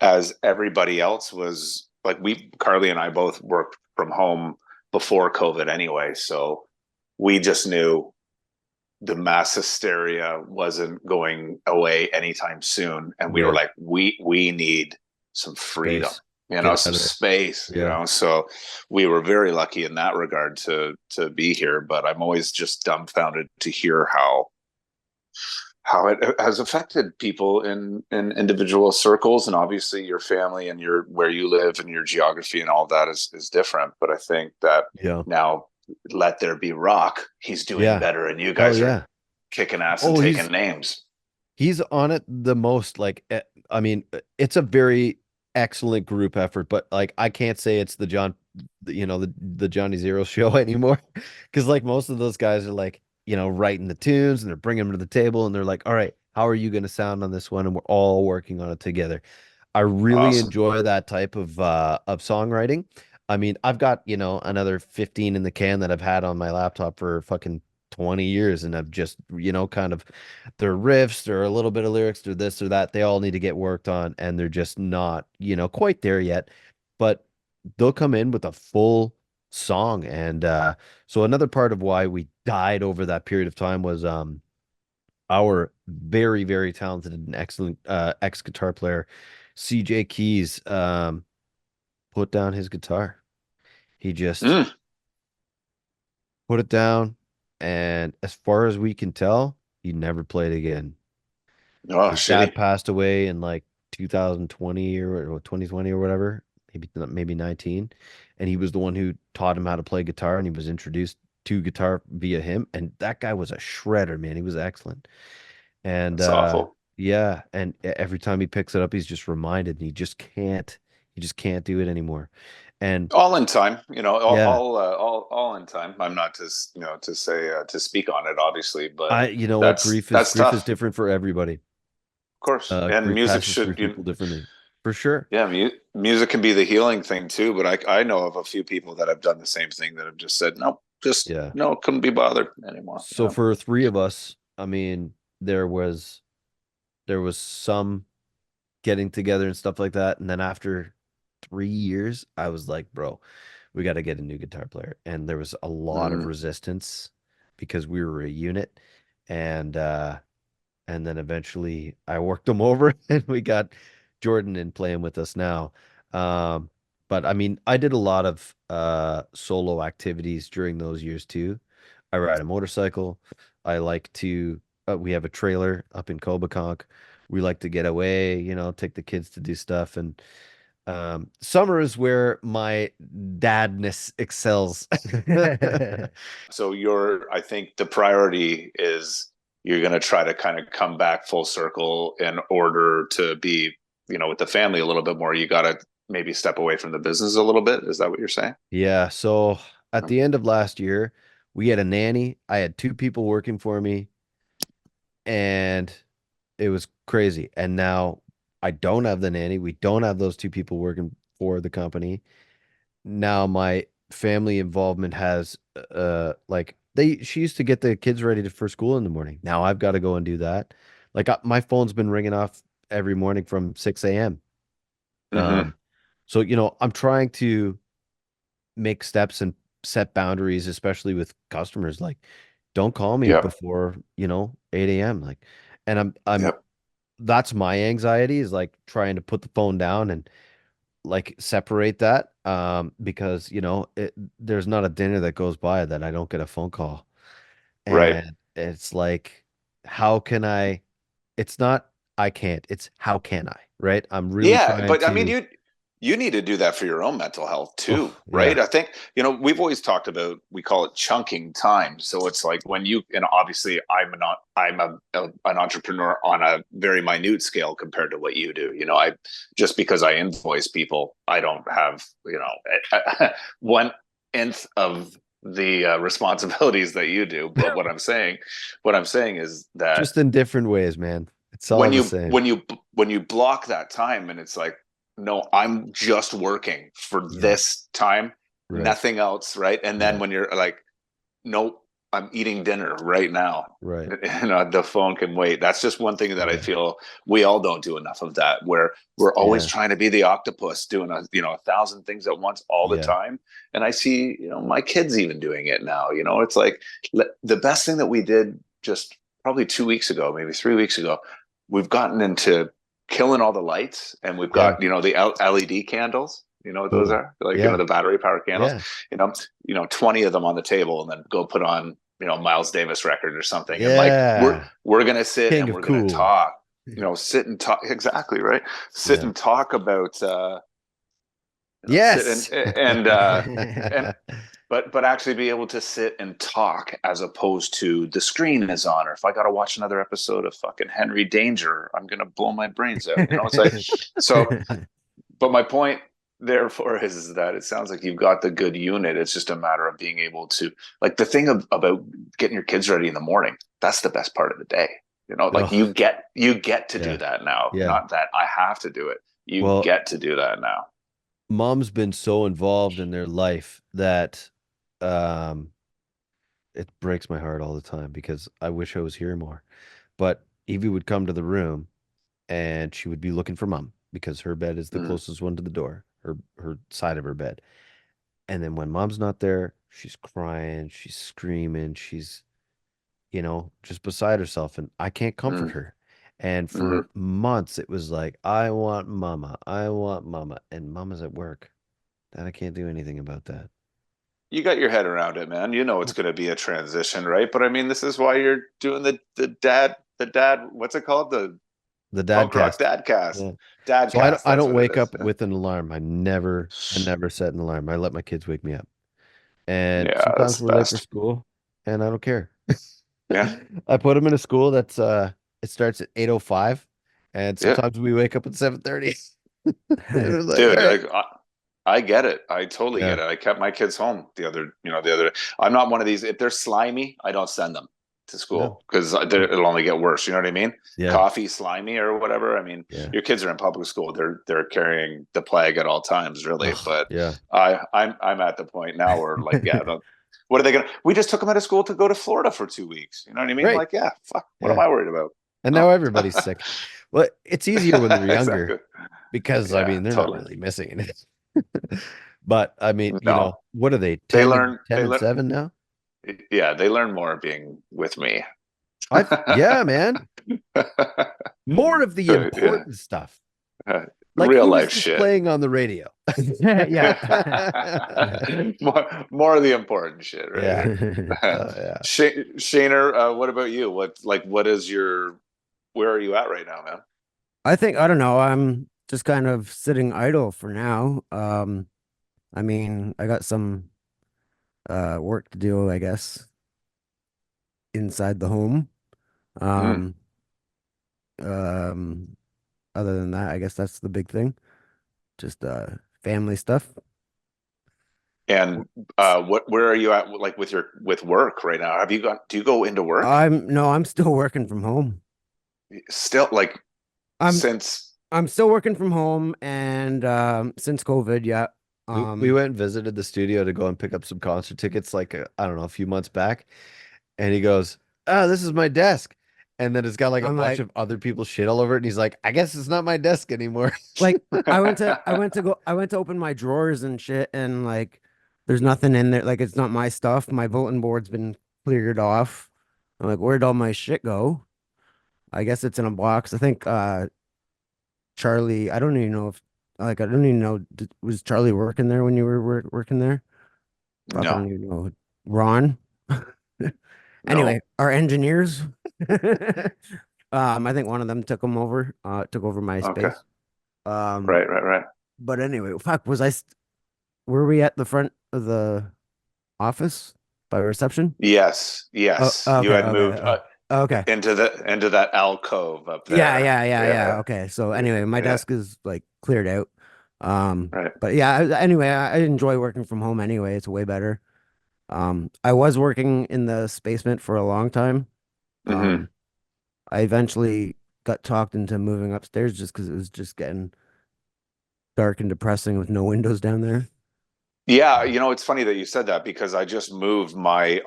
as everybody else was like, Carly and I both worked from home before COVID anyway. So we just knew the mass hysteria wasn't going away anytime soon. And we were Yeah. like, we need some freedom, Space. Get out some of there. space, Yeah. So we were very lucky in that regard to be here. But I'm always just dumbfounded to hear how it has affected people in individual circles, and obviously your family and your where you live and your geography and all that is different. But I think that Yeah. now, Let There Be Rock, he's doing Yeah. better, and you Oh guys are yeah. kicking ass and Oh, taking names. he's on it the most. Like, I mean, it's a very excellent group effort, but like, I can't say it's the Johnny Zero show anymore, because like most of those guys are like, writing the tunes and they're bringing them to the table and they're like, all right, how are you going to sound on this one? And we're all working on it together. I really Awesome. enjoy that type of songwriting. I mean, I've got, another 15 in the can that I've had on my laptop for fucking 20 years, and I've just, kind of, their riffs or a little bit of lyrics or this or that, they all need to get worked on, and they're just not, quite there yet. But they'll come in with a full song. And so another part of why we died over that period of time was our very, very talented and excellent ex guitar player, CJ Keys, put down his guitar. He just put it down, and as far as we can tell, he never played again. Oh, His shitty. dad passed away in like 2020 or 2020 or whatever, maybe 19, and he was the one who taught him how to play guitar, and he was introduced to guitar via him. And that guy was a shredder, man. He was excellent. And That's awful. yeah, and every time he picks it up, he's just reminded, and he just can't do it anymore. And All in time, yeah, all in time. I'm not to to say to speak on it, obviously, but you know what, that's grief is tough, of different for everybody. course. And Grief music passes through should, people differently, for sure. yeah, music can be the healing thing too. But I know of a few people that have done the same thing, that have just said, no, just Yeah. no, couldn't be bothered anymore. So for three of us, I mean, there was some getting together and stuff like that, and then after 3 years, I was like, bro, we got to get a new guitar player. And there was a lot of Mm. resistance because we were a unit, and then eventually I worked them over and we got Jordan in playing with us now. But I mean, I did a lot of solo activities during those years too. I ride a motorcycle. I like to we have a trailer up in Cobaconk. We like to get away, take the kids to do stuff. And summer is where my dadness excels. So I think the priority is, you're going to try to kind of come back full circle in order to be, with the family a little bit more. You got to maybe step away from the business a little bit. Is that what you're saying? Yeah, so at the end of last year, we had a nanny. I had two people working for me, and it was crazy. And now I don't have the nanny. We don't have those two people working for the company. Now my family involvement has like she used to get the kids ready for school in the morning. Now I've got to go and do that. Like my phone's been ringing off every morning from 6 a.m. Mm-hmm. So I'm trying to make steps and set boundaries, especially with customers. Like, don't call me Yep. before 8 a.m. Like, and I'm Yep. that's my anxiety, is like trying to put the phone down and like separate that, because there's not a dinner that goes by that I don't get a phone call. Right. And it's like, how can I, it's not I can't, it's how can I, right? I'm really Yeah, trying but I mean, to. you need to do that for your own mental health too, Oh, right? yeah. I think, we've always talked about, we call it chunking time. So it's like when you, and obviously I'm an entrepreneur on a very minute scale compared to what you do. Just because I invoice people, I don't have, 1/10 of the responsibilities that you do. But what I'm saying is that Just in different ways, man. It's all when the you same. when you block that time, and it's like, no, I'm just working for this time, Right. nothing else, right? And then when you're like, nope, I'm eating dinner right now, Right. the phone can wait. That's just one thing that I feel we all don't do enough of, that where we're always trying to be the octopus doing 1,000 things at once all the time. And I see my kids even doing it now. It's like the best thing that we did just probably 2 weeks ago, maybe 3 weeks ago, we've gotten into killing all the lights, and we've got the LED candles. You know what those are? Like the battery power candles. 20 of them on the table, and then go put on Miles Davis record or something. And like we're gonna sit King and we're cool. gonna talk. Sit and talk. Exactly right. Sit and talk about. Yes. But actually be able to sit and talk, as opposed to the screen is on, or if I got to watch another episode of fucking Henry Danger, I'm gonna blow my brains out. It's like so. But my point, therefore, is that it sounds like you've got the good unit. It's just a matter of being able to, like, the thing about getting your kids ready in the morning. That's the best part of the day. Like you get to do that now. Not that I have to do it. You get to do that now. Mom's been so involved in their life that it breaks my heart all the time, because I wish I was here more. But Evie would come to the room and she would be looking for Mom, because her bed is the closest one to the door, her side of her bed. And then when Mom's not there, she's crying, she's screaming, she's just beside herself, and I can't comfort her. And for months it was like, I want Mama, and Mama's at work. And I can't do anything about that. You got your head around it, man. It's going to be a transition, right? But I mean, this is why you're doing the dad, what's it called? The Dadcast. Dadcast. Yeah. Dadcast. So I don't wake up with an alarm. I never set an alarm. I let my kids wake me up. And sometimes we're late for school, and I don't care. Yeah. I put them in a school that's it starts at 8:05, and sometimes we wake up at 7:30. Dude, I get it. I totally get it. I kept my kids home the other day. I'm not one of these. If they're slimy, I don't send them to school, because it'll only get worse. You know what I mean? Coffee, slimy, or whatever. I mean, your kids are in public school. They're carrying the plague at all times, really. But I'm at the point now where, like, what are they gonna? We just took them out of school to go to Florida for 2 weeks. You know what I mean? Right. Like, fuck. What am I worried about? And now everybody's sick. Well, it's easier when they're younger. Exactly. Because I mean, they're not really missing anything. But I mean, what are they? 10 and 7 now? Yeah, they learn more being with me. Man. More of the important stuff. Like real who life is this shit playing on the radio. more of the important shit, right? Shaner, what about you? Where are you at right now, man? I don't know. I'm just kind of sitting idle for now. I mean, I got some work to do, I guess, inside the home. Other than that, I guess that's the big thing. Just family stuff. And where are you at, like, with work right now? Do you go into work? I'm still working from home. Still, like, I'm still working from home, and since COVID, we went and visited the studio to go and pick up some concert tickets, like I don't know, a few months back, and he goes, "Oh, this is my desk," and then it's got like a bunch of other people's shit all over it, and he's like, "I guess it's not my desk anymore." Like I went to open my drawers and shit, and like there's nothing in there. Like, it's not my stuff. My bulletin board's been cleared off. I'm like, where'd all my shit go? I guess it's in a box. I think Charlie, I don't even know was Charlie working there when you were working there? No. I don't even know. Ron? Anyway, our engineers. I think one of them took over my space. Right. But anyway, fuck, were we at the front of the office by reception? Yes, Oh, yes. You okay, had okay, moved okay. into that alcove up Yeah, there. yeah. Yeah, Okay. So anyway, my yeah, desk is like cleared out. right. But yeah, anyway, I enjoy working from home anyway. It's way better. I was working in the spacement for a long time. Hmm. I eventually got talked into moving upstairs just because it was just getting dark and depressing with no windows down there. Yeah, it's funny that you said that because I just moved my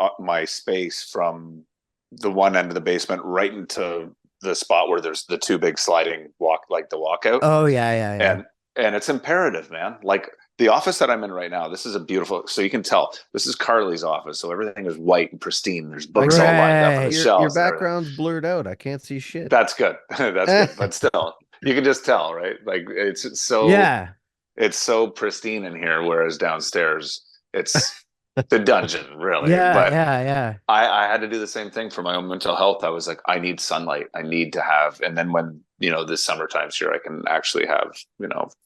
space from the one end of the basement right into the spot where there's the two big sliding like the walkout. Oh yeah. And it's imperative, man. Like the office that I'm in right now, this is a beautiful, so you can tell this is Carly's office. So everything is white and pristine. There's books all lined up on the Right. Your shelves and everything. background's blurred out. I can't see shit. That's good. That's good. But still, you can just tell, right? Like Yeah. it's so pristine in here, whereas downstairs it's the dungeon, really. Yeah, But yeah. I had to do the same thing for my own mental health. I was like, I need sunlight. I need to have, and then when this summertime's here, I can actually have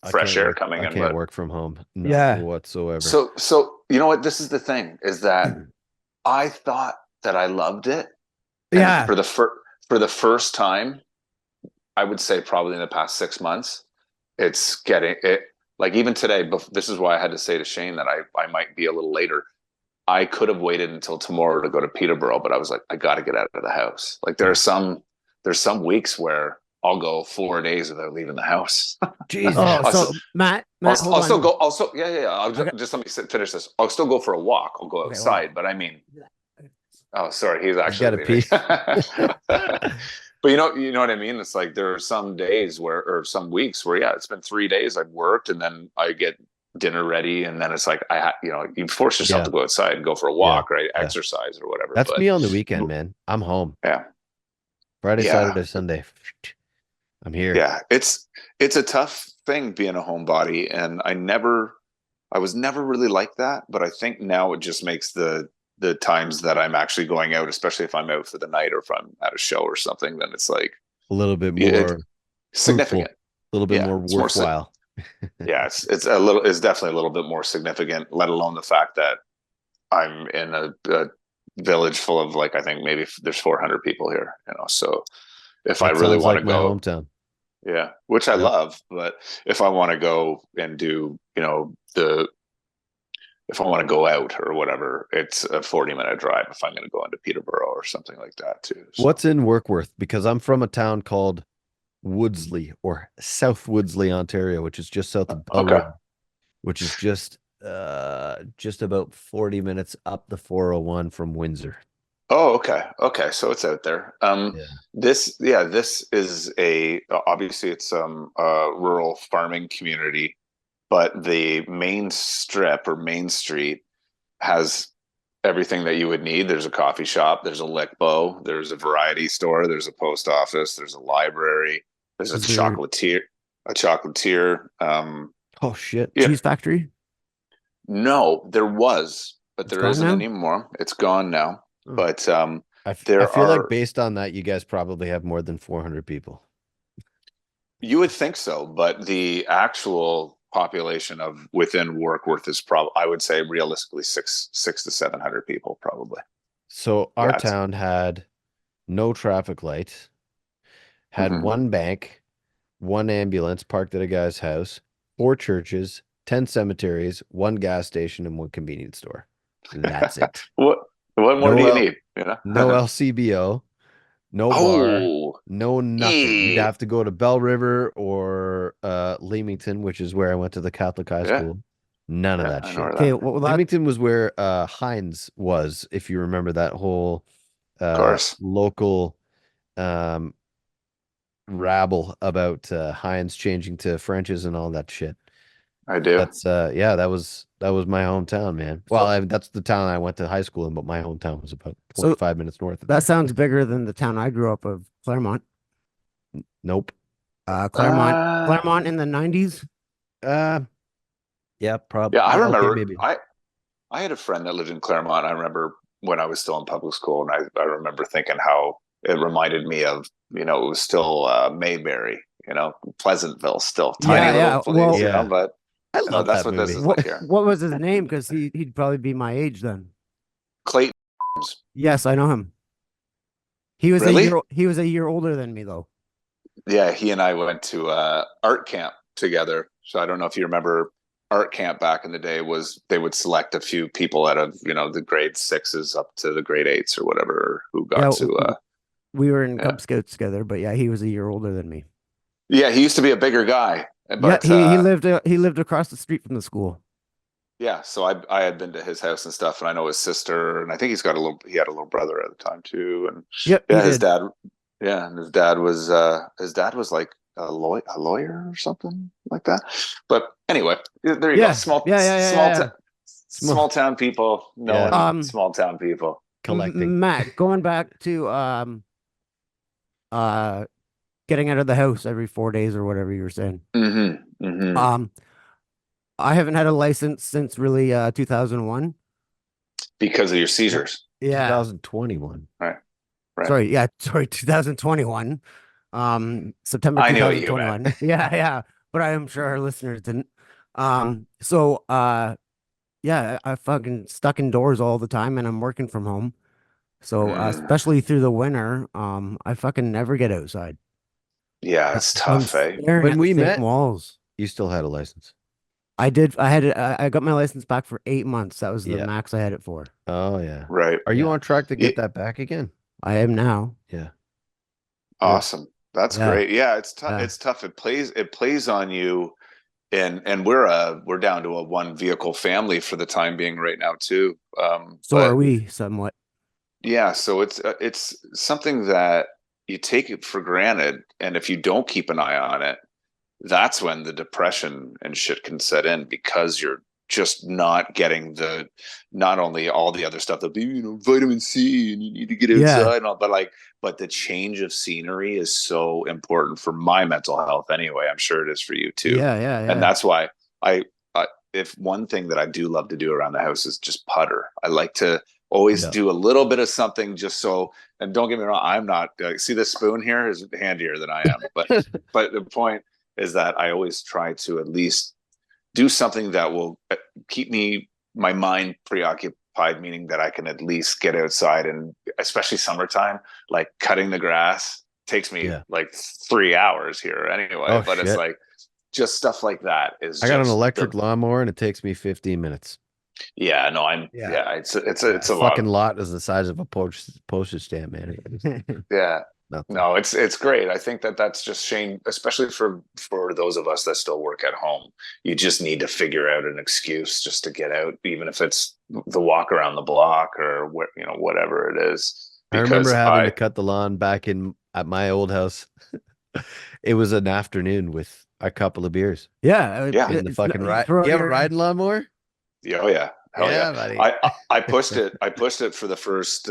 fresh air coming I in. can't But work from home. Yeah. Whatsoever. so you know what? This is the thing: is that I thought that I loved it, and Yeah. for the first time, I would say probably in the past 6 months, it's getting it. Like even today, this is why I had to say to Shane that I might be a little later. I could have waited until tomorrow to go to Peterborough, but I was like, I got to get out of the house. Like there's some weeks where I'll go 4 days without leaving the house. Jesus. Oh, so Matt, hold I'll on. still go. Also, yeah. Okay. Just let me finish this. I'll still go for a walk. I'll go outside, but I mean, oh, sorry, he's actually gotta pee. But you know what I mean? It's like there are some days or some weeks where, yeah, it's been 3 days I've worked and then I get dinner ready. And then it's like, you force yourself to go outside and go for a walk, right? Yeah. Exercise or whatever. That's me on the weekend, man. I'm home. Yeah. Friday, Yeah. Saturday, Sunday. I'm here. Yeah. It's a tough thing being a homebody. And I was never really like that, but I think now it just makes the times that I'm actually going out, especially if I'm out for the night or if I'm at a show or something, then it's like a little bit more significant, a little bit more worthwhile. Yeah, it's definitely a little bit more significant, let alone the fact that I'm in a village full of like, I think maybe there's 400 people here, so if that I really want like to go, my hometown. Yeah, which I love, but if I want to go and do, if I want to go out or whatever, it's a 40-minute drive if I'm going to go into Peterborough or something like that too. So. What's in Warkworth? Because I'm from a town called Woodsley or South Woodsley, Ontario, which is just south of Bell River, which is just about 40 minutes up the 401 from Windsor. Oh, okay. So it's out there. This is obviously it's a rural farming community. But the main strip or main street has everything that you would need. There's a coffee shop, there's a lickbo, there's a variety store, there's a post office, there's a library, there's a chocolatier. Oh shit! Yeah. Cheese factory? No, there was, but there isn't anymore. It's gone now. Oh. But I feel like based on that, you guys probably have more than 400 people. You would think so, but the actual population of within Warkworth is probably, I would say realistically 600 to 700 people probably. So our town had no traffic lights, had one bank, one ambulance parked at a guy's house, 4 churches, 10 cemeteries, 1 gas station, and 1 convenience store. And that's it. What more do you need? No LCBO. No bar, no nothing. You'd have to go to Bell River or Leamington, which is where I went to the Catholic high school. None of that shit. Okay, Leamington was where Heinz was, if you remember that whole local rabble about Heinz changing to French's and all that shit. I do. That's that was my hometown, man. Well, that's the town I went to high school in, but my hometown was about 45 minutes north of that. Sounds bigger than the town I grew up of, Claremont. Nope. Claremont in the 90s. Yeah, probably. Yeah, I remember. Okay, maybe. I had a friend that lived in Claremont. I remember when I was still in public school, and I remember thinking how it reminded me of, it was still Mayberry, Pleasantville still tiny Yeah, little yeah. place, Well, Yeah. but I love that's that what this movie. is like here. what was his name? Because he'd probably be my age then. Clayton, Yes, I know him. He was Really? he was a year older than me though. yeah, he and I went to art camp together. So I don't know if you remember art camp back in the day was they would select a few people out of the grade 6s up to the grade 8s or whatever who got Yeah, to we were in yeah. Cub Scouts together, but yeah, he was a year older than me. Yeah, he used to be a bigger guy, but yeah, he lived across the street from the school. yeah, so I had been to his house and stuff, and I know his sister, and I think he had a little brother at the time too, and Yep, yeah, he his did. dad, yeah, and his dad was like a lawyer or something like that. But anyway, there you go. Yeah, yeah. Small town people knowing Yeah. small town people. Collecting. Matt, going back to getting out of the house every 4 days or whatever you were saying. Mm-hmm. Mm-hmm. I haven't had a license since really 2001. Because of your seizures. Yeah. 2021. Right. Sorry, 2021. September I knew what you 2021. Yeah. But I am sure our listeners didn't. Yeah, I fucking stuck indoors all the time and I'm working from home. So especially through the winter, I fucking never get outside. Yeah, it's tough, eh? When we met, walls. You still had a license. I did. I got my license back for 8 months. That was the Yeah. max I had it for. Oh yeah. Right. Are you Yeah. on track to get that back again? I am now. Yeah. Awesome. That's Yeah. great. Yeah, it's tough. Yeah. It's tough. It plays on you, and we're down to a one vehicle family for the time being right now too. So are we somewhat. Yeah, so it's something that you take it for granted, and if you don't keep an eye on it, that's when the depression and shit can set in because you're just not getting not only all the other stuff, vitamin C and you need to get outside and all, but the change of scenery is so important for my mental health anyway. I'm sure it is for you too. Yeah. And that's why if one thing that I do love to do around the house is just putter. I like to always do a little bit of something just so, and don't get me wrong, I'm not, see this spoon here is handier than I am, but the point is that I always try to at least do something that will keep my mind preoccupied, meaning that I can at least get outside, and especially summertime, like cutting the grass takes me like 3 hours here anyway, but it's like just stuff like that is I got an electric lawnmower and it takes me 15 minutes. Yeah, no, it's a fucking lot is the size of a postage stamp, man. Yeah. Nothing. No, it's great. I think that's just Shane, especially for those of us that still work at home. You just need to figure out an excuse just to get out, even if it's the walk around the block or whatever it is. I remember having to cut the lawn back at my old house. It was an afternoon with a couple of beers. Yeah. In the fucking ride. You have a riding lawnmower? Oh yeah. Hell yeah, buddy. I pushed it. I pushed it for the first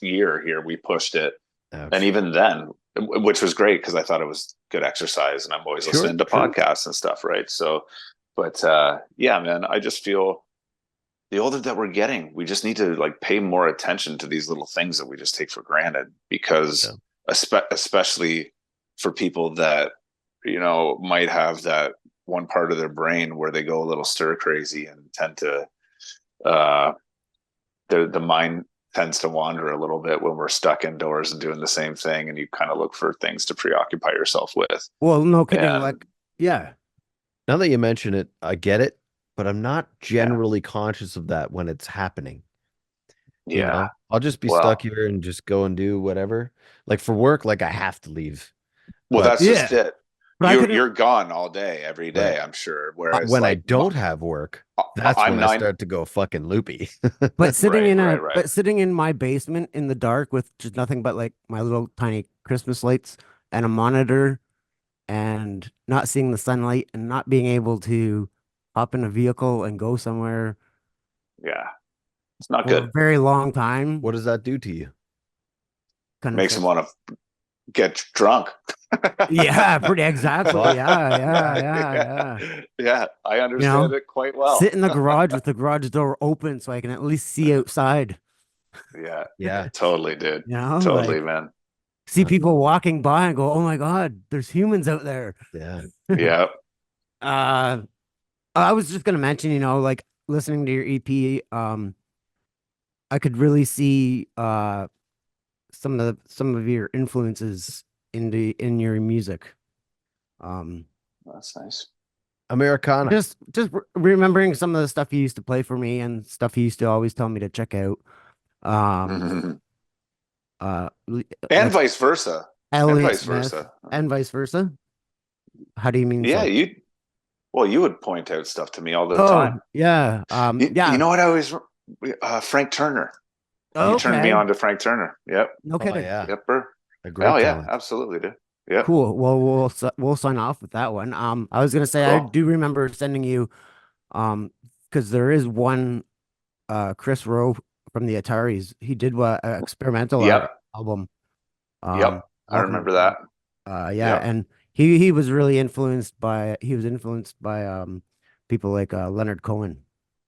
year here. We pushed it. And even then, which was great because I thought it was good exercise, and I'm always listening to podcasts and stuff, right? So, but yeah, man, I just feel the older that we're getting, we just need to pay more attention to these little things that we just take for granted, because especially for people that might have that one part of their brain where they go a little stir crazy and tend to the mind tends to wander a little bit when we're stuck indoors and doing the same thing, and you kind of look for things to preoccupy yourself with. Well, no kidding. Now that you mention it, I get it, but I'm not generally conscious of that when it's happening. Yeah. I'll just be stuck here and just go and do whatever. Like for work, I have to leave. Well, that's just it. You're gone all day, every day, I'm sure. Whereas when I don't have work, that's when I start to go fucking loopy. But sitting in my basement in the dark with just nothing but my little tiny Christmas lights and a monitor, and not seeing the sunlight and not being able to hop in a vehicle and go somewhere. Yeah, it's not for good. A very long time. What does that do to you? Makes him want to get drunk. Yeah, pretty exactly. Yeah. Yeah, I understand it quite well. Sit in the garage with the garage door open so I can at least see outside. Yeah, totally, dude. Totally, man. see people walking by and go, "Oh my God, there's humans out there." Yeah. Yeah. I was just gonna mention, like listening to your EP, I could really see some of your influences in your music. That's nice. Americana. Just remembering some of the stuff you used to play for me and stuff you used to always tell me to check out. And Like vice versa. Elliott Smith and vice versa. How do you mean? Yeah, so? you would point out stuff to me all the Oh, time. yeah. Yeah. You know what I always Frank Turner. You turned me on to Frank Turner. Yep. No kidding. Yeah. Yep. Bro. A great Oh yeah, talent. absolutely, dude. Yeah. Cool. Well, we'll sign off with that one. I was gonna say I Cool. do remember sending you, because there is one, Chris Rowe from the Ataris. He did an experimental album. Yep. I remember that. Yeah, and he was really influenced by people like Leonard Cohen.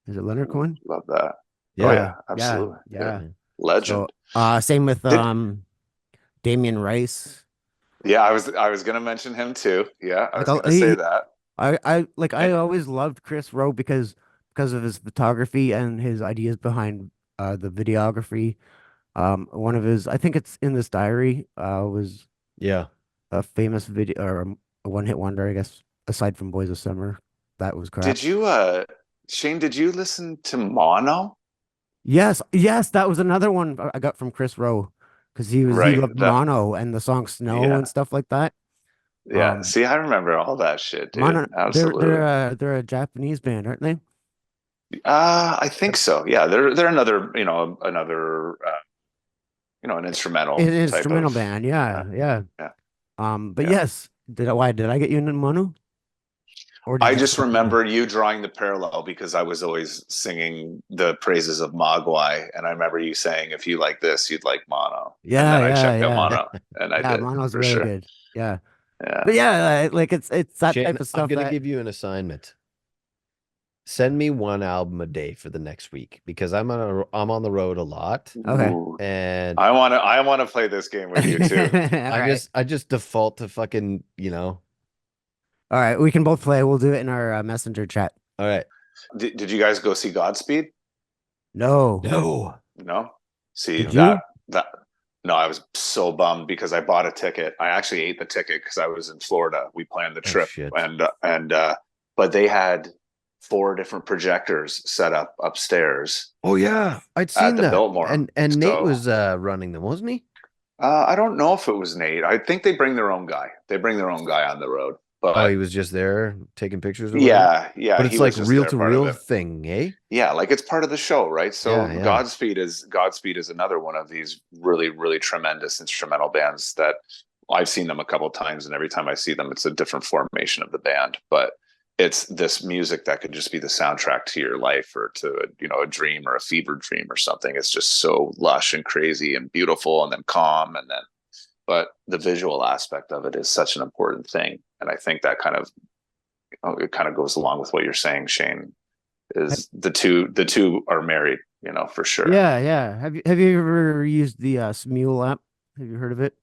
Is it Leonard Cohen? Love that. Yeah. Oh yeah, absolutely. Yeah. Legend. So, same with Damien Rice. Yeah, I was gonna mention him too. Yeah, I was gonna say that. I always loved Chris Rowe because of his photography and his ideas behind the videography. One of his, I think it's in this diary, was a famous video or a one-hit wonder, I guess, aside from Boys of Summer. That was crap. Did you Shane, did you listen to Mono? Yes, that was another one I got from Chris Rowe, because he loved Mono and the song Snow and stuff like that. Yeah, see, I remember all that shit, dude. Mono, absolutely. They're a Japanese band, aren't they? I think so. Yeah, they're another an instrumental band. Yeah. But yes, did I get you into Mono? Or I just remember you drawing the parallel because I was always singing the praises of Macaulay, and I remember you saying, "If you like this, you'd like Mono." Yeah, and then I checked out Mono, and I did. Mono's really good. Yeah, yeah. But yeah, like it's that Shane, type of stuff. I'm gonna give you an assignment. Send me one album a day for the next week, because I'm on the road a lot. Okay. And I want to play this game with you too. I just default to fucking, All right, we can both play. We'll do it in our messenger chat. All right. Did you guys go see Godspeed? No. See Did that no, I was so bummed because I bought a ticket. I actually ate the ticket because I was in Florida. We planned the trip, but they had 4 different projectors set up upstairs. Oh yeah, I'd seen at the that. Biltmore. And Nate was running them, wasn't he? I don't know if it was Nate. I think they bring their own guy. They bring their own guy on the road. But he was just there taking pictures. Yeah. But it's like reel to reel thing, eh? Yeah, like it's part of the show, right? So yeah. Godspeed is another one of these really, really tremendous instrumental bands that I've seen them a couple of times, and every time I see them, it's a different formation of the band. But it's this music that could just be the soundtrack to your life, or to a dream or a fever dream or something. It's just so lush and crazy and beautiful, and then calm, but the visual aspect of it is such an important thing. And I think that kind of goes along with what you're saying, Shane, is the two are married, for sure. Yeah. Have you ever used the Smule app? Have you heard of it?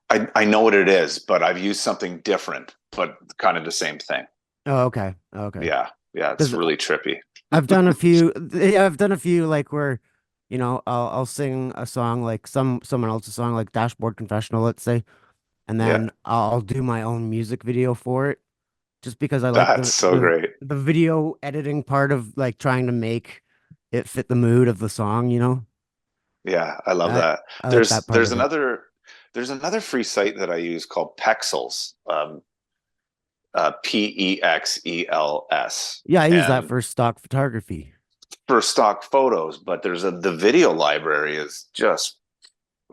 I know what it is, but I've used something different, but kind of the same thing. Oh, okay. Yeah, it's really trippy. I've done a few. I've done a few like where, I'll sing a song, like someone else's song, like Dashboard Confessional, let's say, and then I'll do my own music video for it, just because I like that's so great. The video editing part of like trying to make it fit the mood of the song, Yeah, I love that. There's another free site that I use called Pexels. Pexels. Yeah, I use that for stock photography. For stock photos, but the video library is just,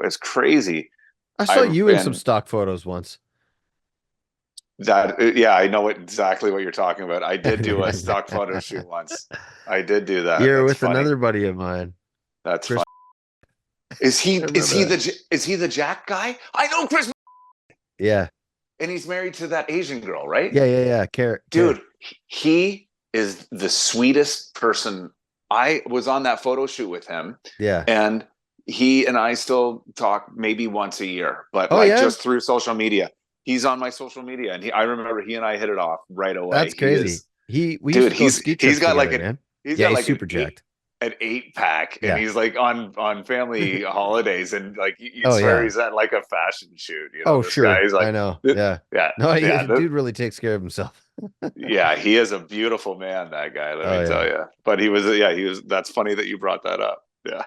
it's crazy. I saw you in some stock photos once. I know exactly what you're talking about. I did do a stock photo shoot once. I did do that. You're with another buddy of mine. That's Chris. Is he the Jack guy? I know Chris. Yeah. And he's married to that Asian girl, right? Yeah. Dude, he is the sweetest person. I was on that photo shoot with him. Yeah. And he and I still talk maybe once a year, but just through social media. He's on my social media, and I remember he and I hit it off right away. That's crazy. He's got together, he's got like super jacked. An 8-pack, and he's like on family holidays, and like you swear he's at like a fashion shoot. Sure, guy, he's like, I know. Dude really takes care of himself. Yeah, he is a beautiful man, that guy. Let me tell you. But he was. That's funny that you brought that up. Yeah.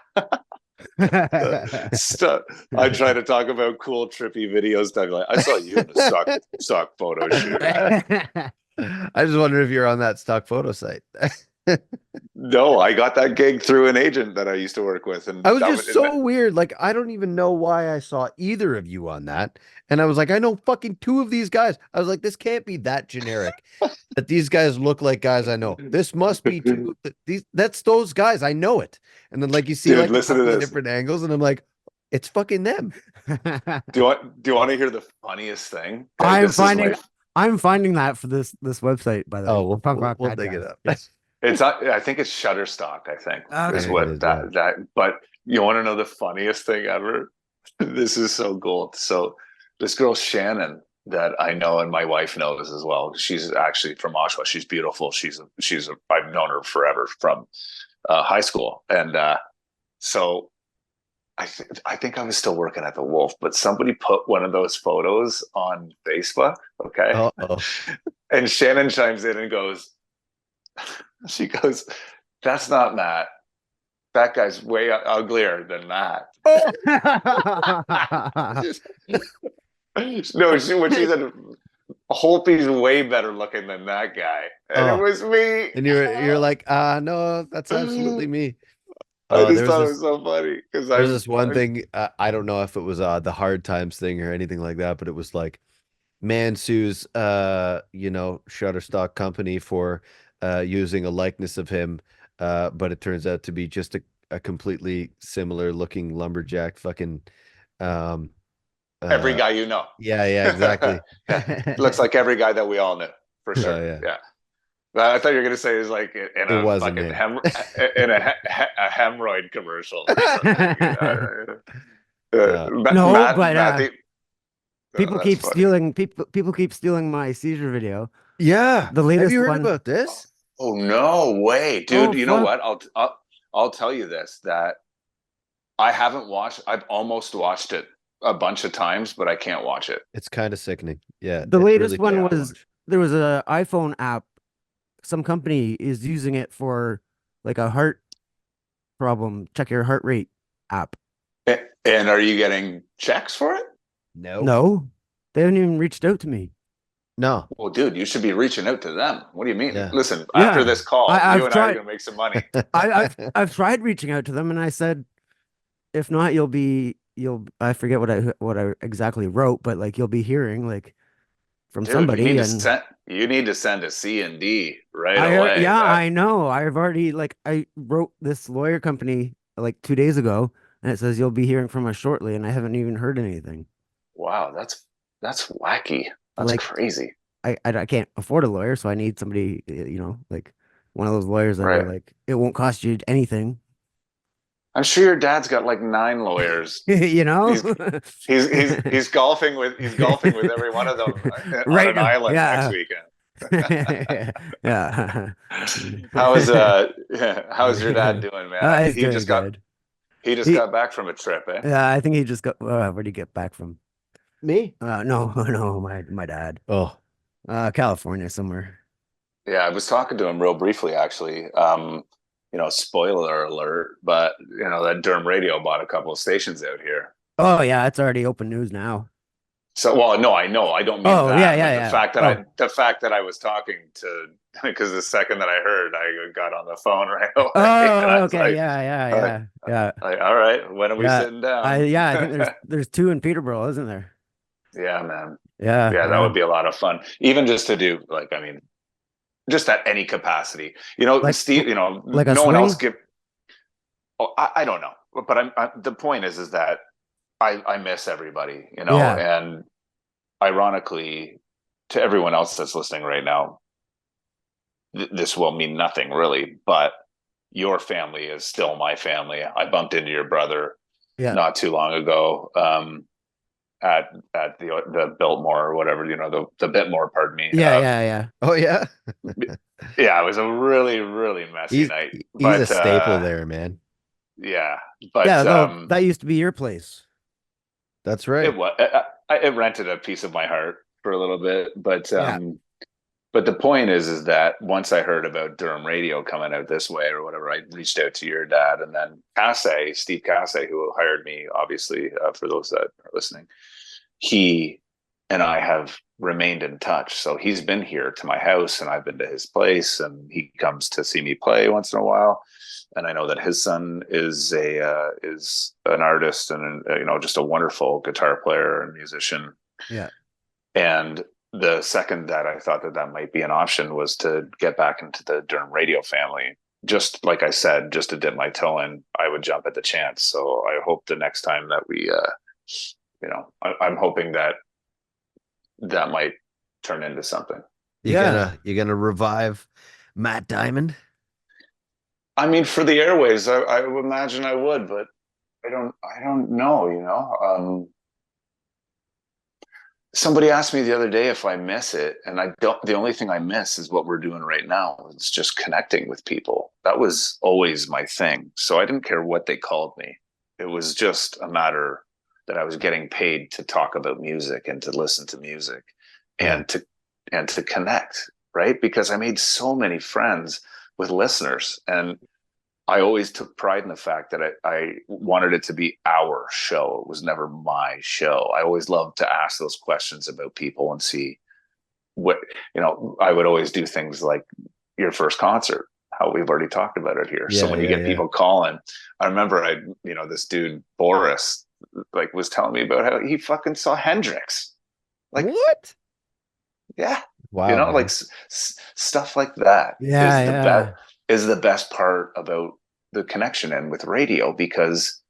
I try to talk about cool, trippy videos. Like, I saw you in a stock photo shoot. I just wonder if you're on that stock photo site. No, I got that gig through an agent that I used to work with, and I was just so weird. Like, I don't even know why I saw either of you on that, and I was like, I know fucking 2 of these guys. I was like, this can't be that generic. That these guys look like guys I know. This must be 2. That's those guys. I know it. And then like you see like a couple of different angles, and I'm like, it's fucking them. Do you want to hear the funniest thing? I'm finding that for this website, by the way. Oh, we'll dig it up. Yes. I think it's Shutterstock. I think is what that. But you want to know the funniest thing ever? This is so gold. So this girl Shannon that I know and my wife knows as well. She's actually from Oshawa. She's beautiful. I've known her forever from high school, and so I think I was still working at the Wolf, but somebody put one of those photos on Facebook. Okay, and Shannon chimes in and goes. She goes, "That's not Matt. That guy's way uglier than Matt." No, when she said, "Holtby's way better looking than that guy," and it was me. And you're like, no, that's absolutely me. I just thought it was so funny because there's this one thing. I don't know if it was the Hard Times thing or anything like that, but it was like, man sues, Shutterstock company for using a likeness of him, but it turns out to be just a completely similar looking lumberjack fucking every guy you know. Yeah, exactly. Looks like every guy that we all knew, for sure. Yeah. I thought you were gonna say it was like in a fucking in a hemorrhoid commercial. People keep stealing. People keep stealing my seizure video. Yeah, the latest. Have you heard about this? Oh no way, dude! You know what? I'll tell you this, that I haven't watched. I've almost watched it a bunch of times, but I can't watch it. It's kind of sickening. Yeah. The latest one was there was a iPhone app. Some company is using it for like a heart problem. Check your heart rate app. And are you getting checks for it? No, they haven't even reached out to me. No. Well, dude, you should be reaching out to them. What do you mean? Yeah. Listen, after this call, you and I are going to make some money. I've tried reaching out to them, and I said, if not, I forget what I exactly wrote, but like you'll be hearing like from somebody. You need to send a C&D right away. Yeah, I know. I've already I wrote this lawyer company like 2 days ago, and it says you'll be hearing from us shortly, and I haven't even heard anything. Wow, that's wacky. That's crazy. I can't afford a lawyer, so I need somebody, like one of those lawyers that are like, it won't cost you anything. I'm sure your dad's got like 9 lawyers. He's golfing with every one of them on an island next weekend. Yeah. How's your dad doing, man? He just got back from a trip, eh? Yeah, I think he just got. Where'd he get back from? Me? No, my dad. Oh, California somewhere. Yeah, I was talking to him real briefly, actually. Spoiler alert, but that Durham Radio bought a couple of stations out here. Oh yeah, it's already open news now. So, well, no, I know. I don't mean that. Yeah. The fact that I was talking to, because the second that I heard, I got on the phone right away. Oh, okay, yeah. Like, all right, when are we sitting down? I think there's 2 in Peterborough, isn't there? Yeah, man. Yeah, that would be a lot of fun, even just to do just at any capacity. Steve. Like no swing? one else give. Oh, I don't know, but the point is that I miss everybody, and ironically, to everyone else that's listening right now, this will mean nothing really, but your family is still my family. I bumped into your brother not too long ago. At the Biltmore or whatever, the Biltmore, pardon me. Yeah. Oh yeah. Yeah, it was a really, really messy night. He's a staple there, man. Yeah, but that used to be your place. That's right. It was. It rented a piece of my heart for a little bit, but the point is that once I heard about Durham radio coming out this way or whatever, I reached out to your dad, and then Steve Cassay, who hired me, obviously, for those that are listening, he and I have remained in touch. So he's been here to my house, and I've been to his place, and he comes to see me play once in a while. And I know that his son is an artist and just a wonderful guitar player and musician. Yeah. And the second that I thought that might be an option was to get back into the Durham radio family. Just like I said, just to dip my toe in, I would jump at the chance. So I hope the next time that we, I'm hoping that might turn into something. You're gonna revive Matt Diamond? I mean, for the airways, I would imagine I would, but I don't know. Somebody asked me the other day if I miss it, and I don't. The only thing I miss is what we're doing right now. It's just connecting with people. That was always my thing. So I didn't care what they called me. It was just a matter that I was getting paid to talk about music and to listen to music and to connect, right? Because I made so many friends with listeners, and I always took pride in the fact that I wanted it to be our show. It was never my show. I always loved to ask those questions about people and see what, I would always do things like your first concert, how we've already talked about it here. So when you get people calling, I remember this dude, Boris, was telling me about how he fucking saw Hendrix. What? Yeah. Wow. Stuff like that is the best part about the connection and with radio, because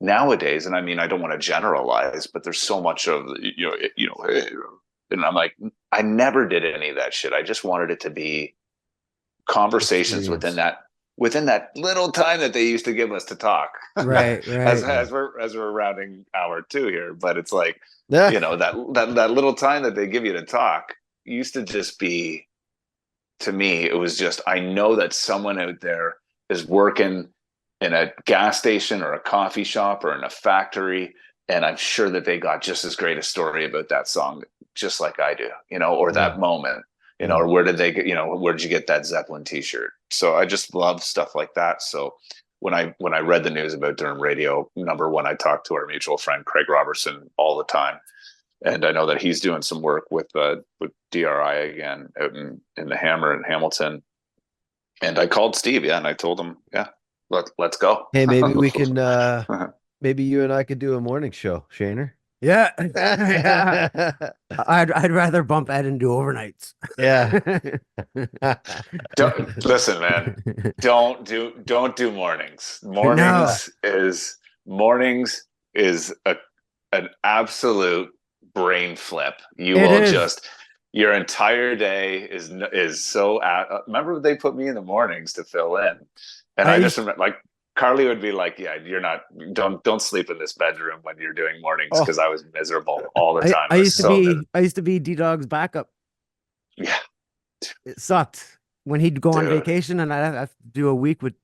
nowadays, and I mean, I don't want to generalize, but there's so much of, and I'm like, I never did any of that shit. I just wanted it to be conversations within that little time that they used to give us to talk. Right. as we're rounding hour 2 here, but it's like, that little time that they give you to talk used to just be, to me, it was just, I know that someone out there is working in a gas station or a coffee shop or in a factory, and I'm sure that they got just as great a story about that song, just like I do, or that moment, or where did they get, where did you get that Zeppelin t-shirt? So I just love stuff like that. So when I read the news about Durham radio, number one, I talked to our mutual friend, Craig Robertson, all the time. And I know that he's doing some work with DRI again out in the Hammer in Hamilton. And I called Steve, and I told him, let's go. Hey, maybe we can, maybe you and I could do a morning show, Shaner. Yeah. I'd rather bump Ed and do overnights. Yeah. Listen, man, don't do mornings. Mornings is an absolute brain flip. Your entire day is so remember they put me in the mornings to fill in, and I just remember, like, Carly would be like, don't sleep in this bedroom when you're doing mornings, because I was miserable all the time. I used to be D-Dog's backup. Yeah, it sucked when he'd go on vacation, and I'd have to do a week with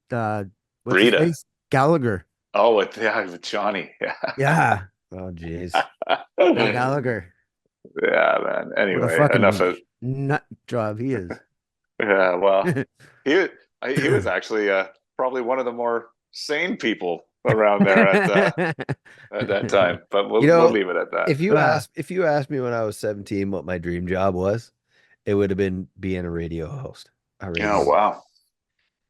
Rita Gallagher. Oh, with Johnny. Yeah. Oh, jeez. Gallagher. Yeah, man. Anyway, enough of nut job he is. Yeah, well, he was actually probably one of the more sane people around there at that time. But we'll leave it at that. If you asked me when I was 17 what my dream job was, it would have been being a radio host. Oh, wow.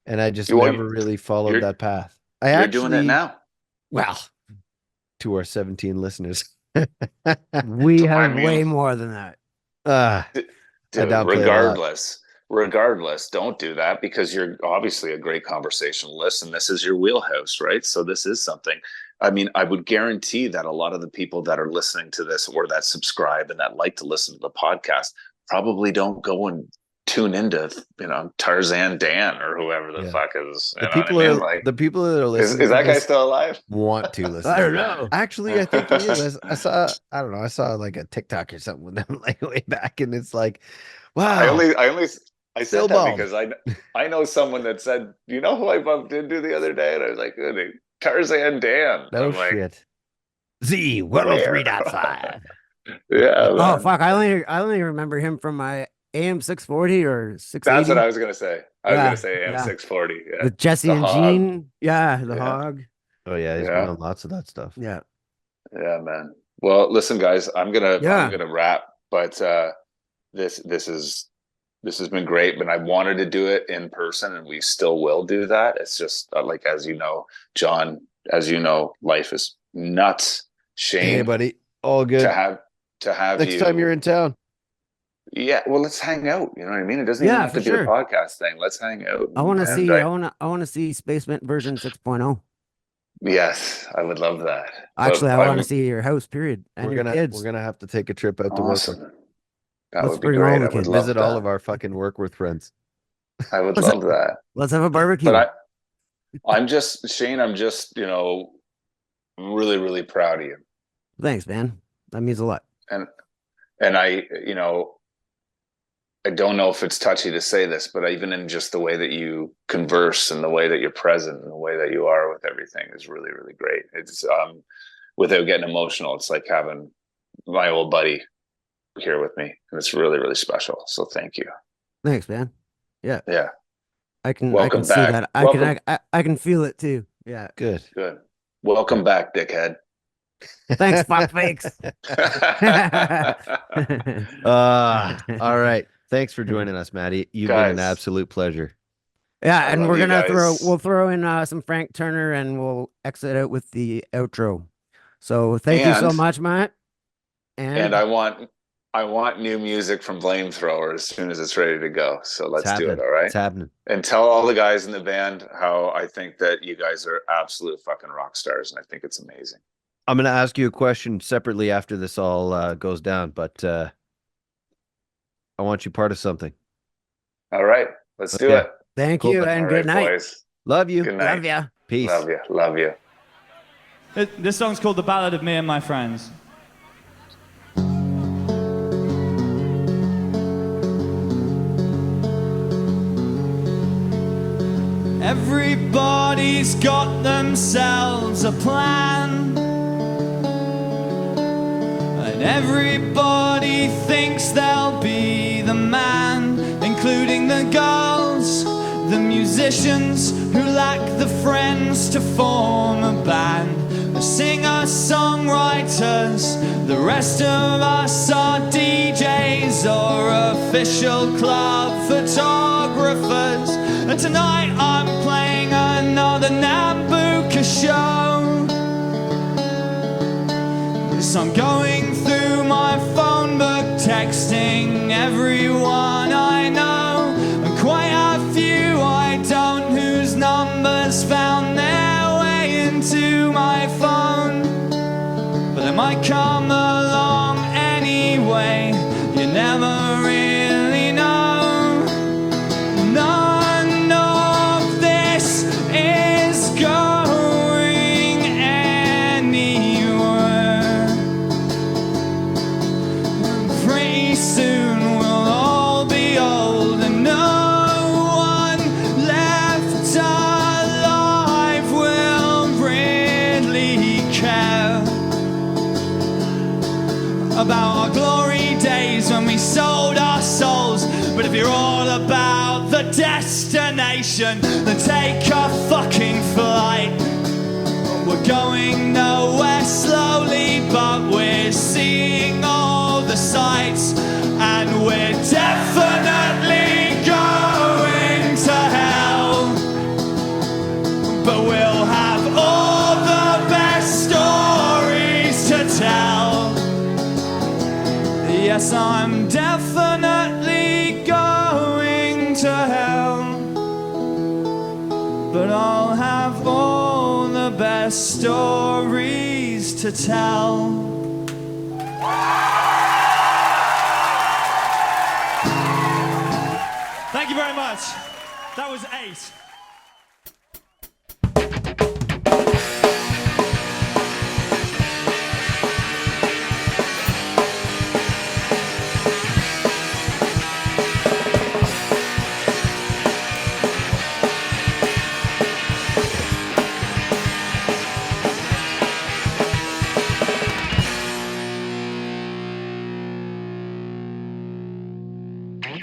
And I just never really followed that path. You're doing it now. Well, to our 17 listeners. We have way more than that. Regardless, don't do that, because you're obviously a great conversationalist, and this is your wheelhouse, right? So this is something. I mean, I would guarantee that a lot of the people that are listening to this, or that subscribe and that like to listen to the podcast, probably don't go and tune into, Tarzan Dan or whoever the fuck is. The people that are listening. Is that guy still alive? Want to listen? I don't know. Actually, I think he is. I saw like a TikTok or something with them like way back, and it's like, wow. I said that because I know someone that said, you know who I bumped into the other day, and I was like, Tarzan Dan. No shit. Z 103.5. Yeah. Oh fuck! I only remember him from my AM 640 or 680. That's what I was gonna say. I was gonna say AM 640. Yeah. With Jesse and Hog. Gene. Yeah, the Hog. Oh yeah, he's been on lots of that stuff. Yeah. Yeah, man. Well, listen, guys, I'm gonna wrap, but this has been great. But I wanted to do it in person, and we still will do that. It's just like, as you know, John, life is nuts. Shane, hey, buddy, all good to have next time you're in town. Yeah, well, let's hang out. You know what I mean? It doesn't even have to be a podcast thing. Let's hang out. I want to see Spacement version 6.0. Yes, I would love that. Actually, I want to see your house. Period. And we're gonna have to take a trip out to work. That would be great. I would visit all of our fucking Workworth friends. I would love that. Let's have a barbecue. But I'm just Shane. I'm just really, really proud of you. Thanks, man. That means a lot. And I don't know if it's touchy to say this, but even in just the way that you converse and the way that you're present and the way that you are with everything is really, really great. It's without getting emotional, it's like having my old buddy here with me, and it's really, really special. So thank you. Thanks, man. Yeah. Yeah. I can Welcome see back. that. I can feel it too. Yeah. Good. Welcome back, dickhead. Thanks, fuckfakes. All right. Thanks for joining us, Maddie. You've been an absolute pleasure. Yeah, and we're gonna throw in some Frank Turner, and we'll exit out with the outro. So thank you so much, Matt. And I want new music from Flamethrower as soon as it's ready to go. So let's do it. All right. It's happening. And tell all the guys in the band how I think that you guys are absolute fucking rock stars, and I think it's amazing. I'm going to ask you a question separately after this all goes down, but I want you part of something. All right. Let's do it. Thank you, and good night. Boys. Love you. Good night. Love ya. Peace. Love you. This song's called The Ballad of Me and My Friends. Everybody's got themselves a plan, and everybody thinks they'll be the man, including the girls, the musicians who lack the friends to form a band, the singer-songwriters, the rest of us are DJs or official club photographers. And tonight I'm playing another Nambuka show. So I'm going through my phone book, texting everyone I know, and quite a few I don't, whose numbers found their way into my phone. But they might come along anyway, you never really know. About our glory days when we sold our souls. But if you're all about the destination, then take a fucking flight. We're going nowhere slowly, but we're seeing all the sights, and we're definitely going to hell. But we'll have all the best stories to tell. Yes, I'm definitely going to hell, but I'll have all the best stories to tell. you very much. That was 8.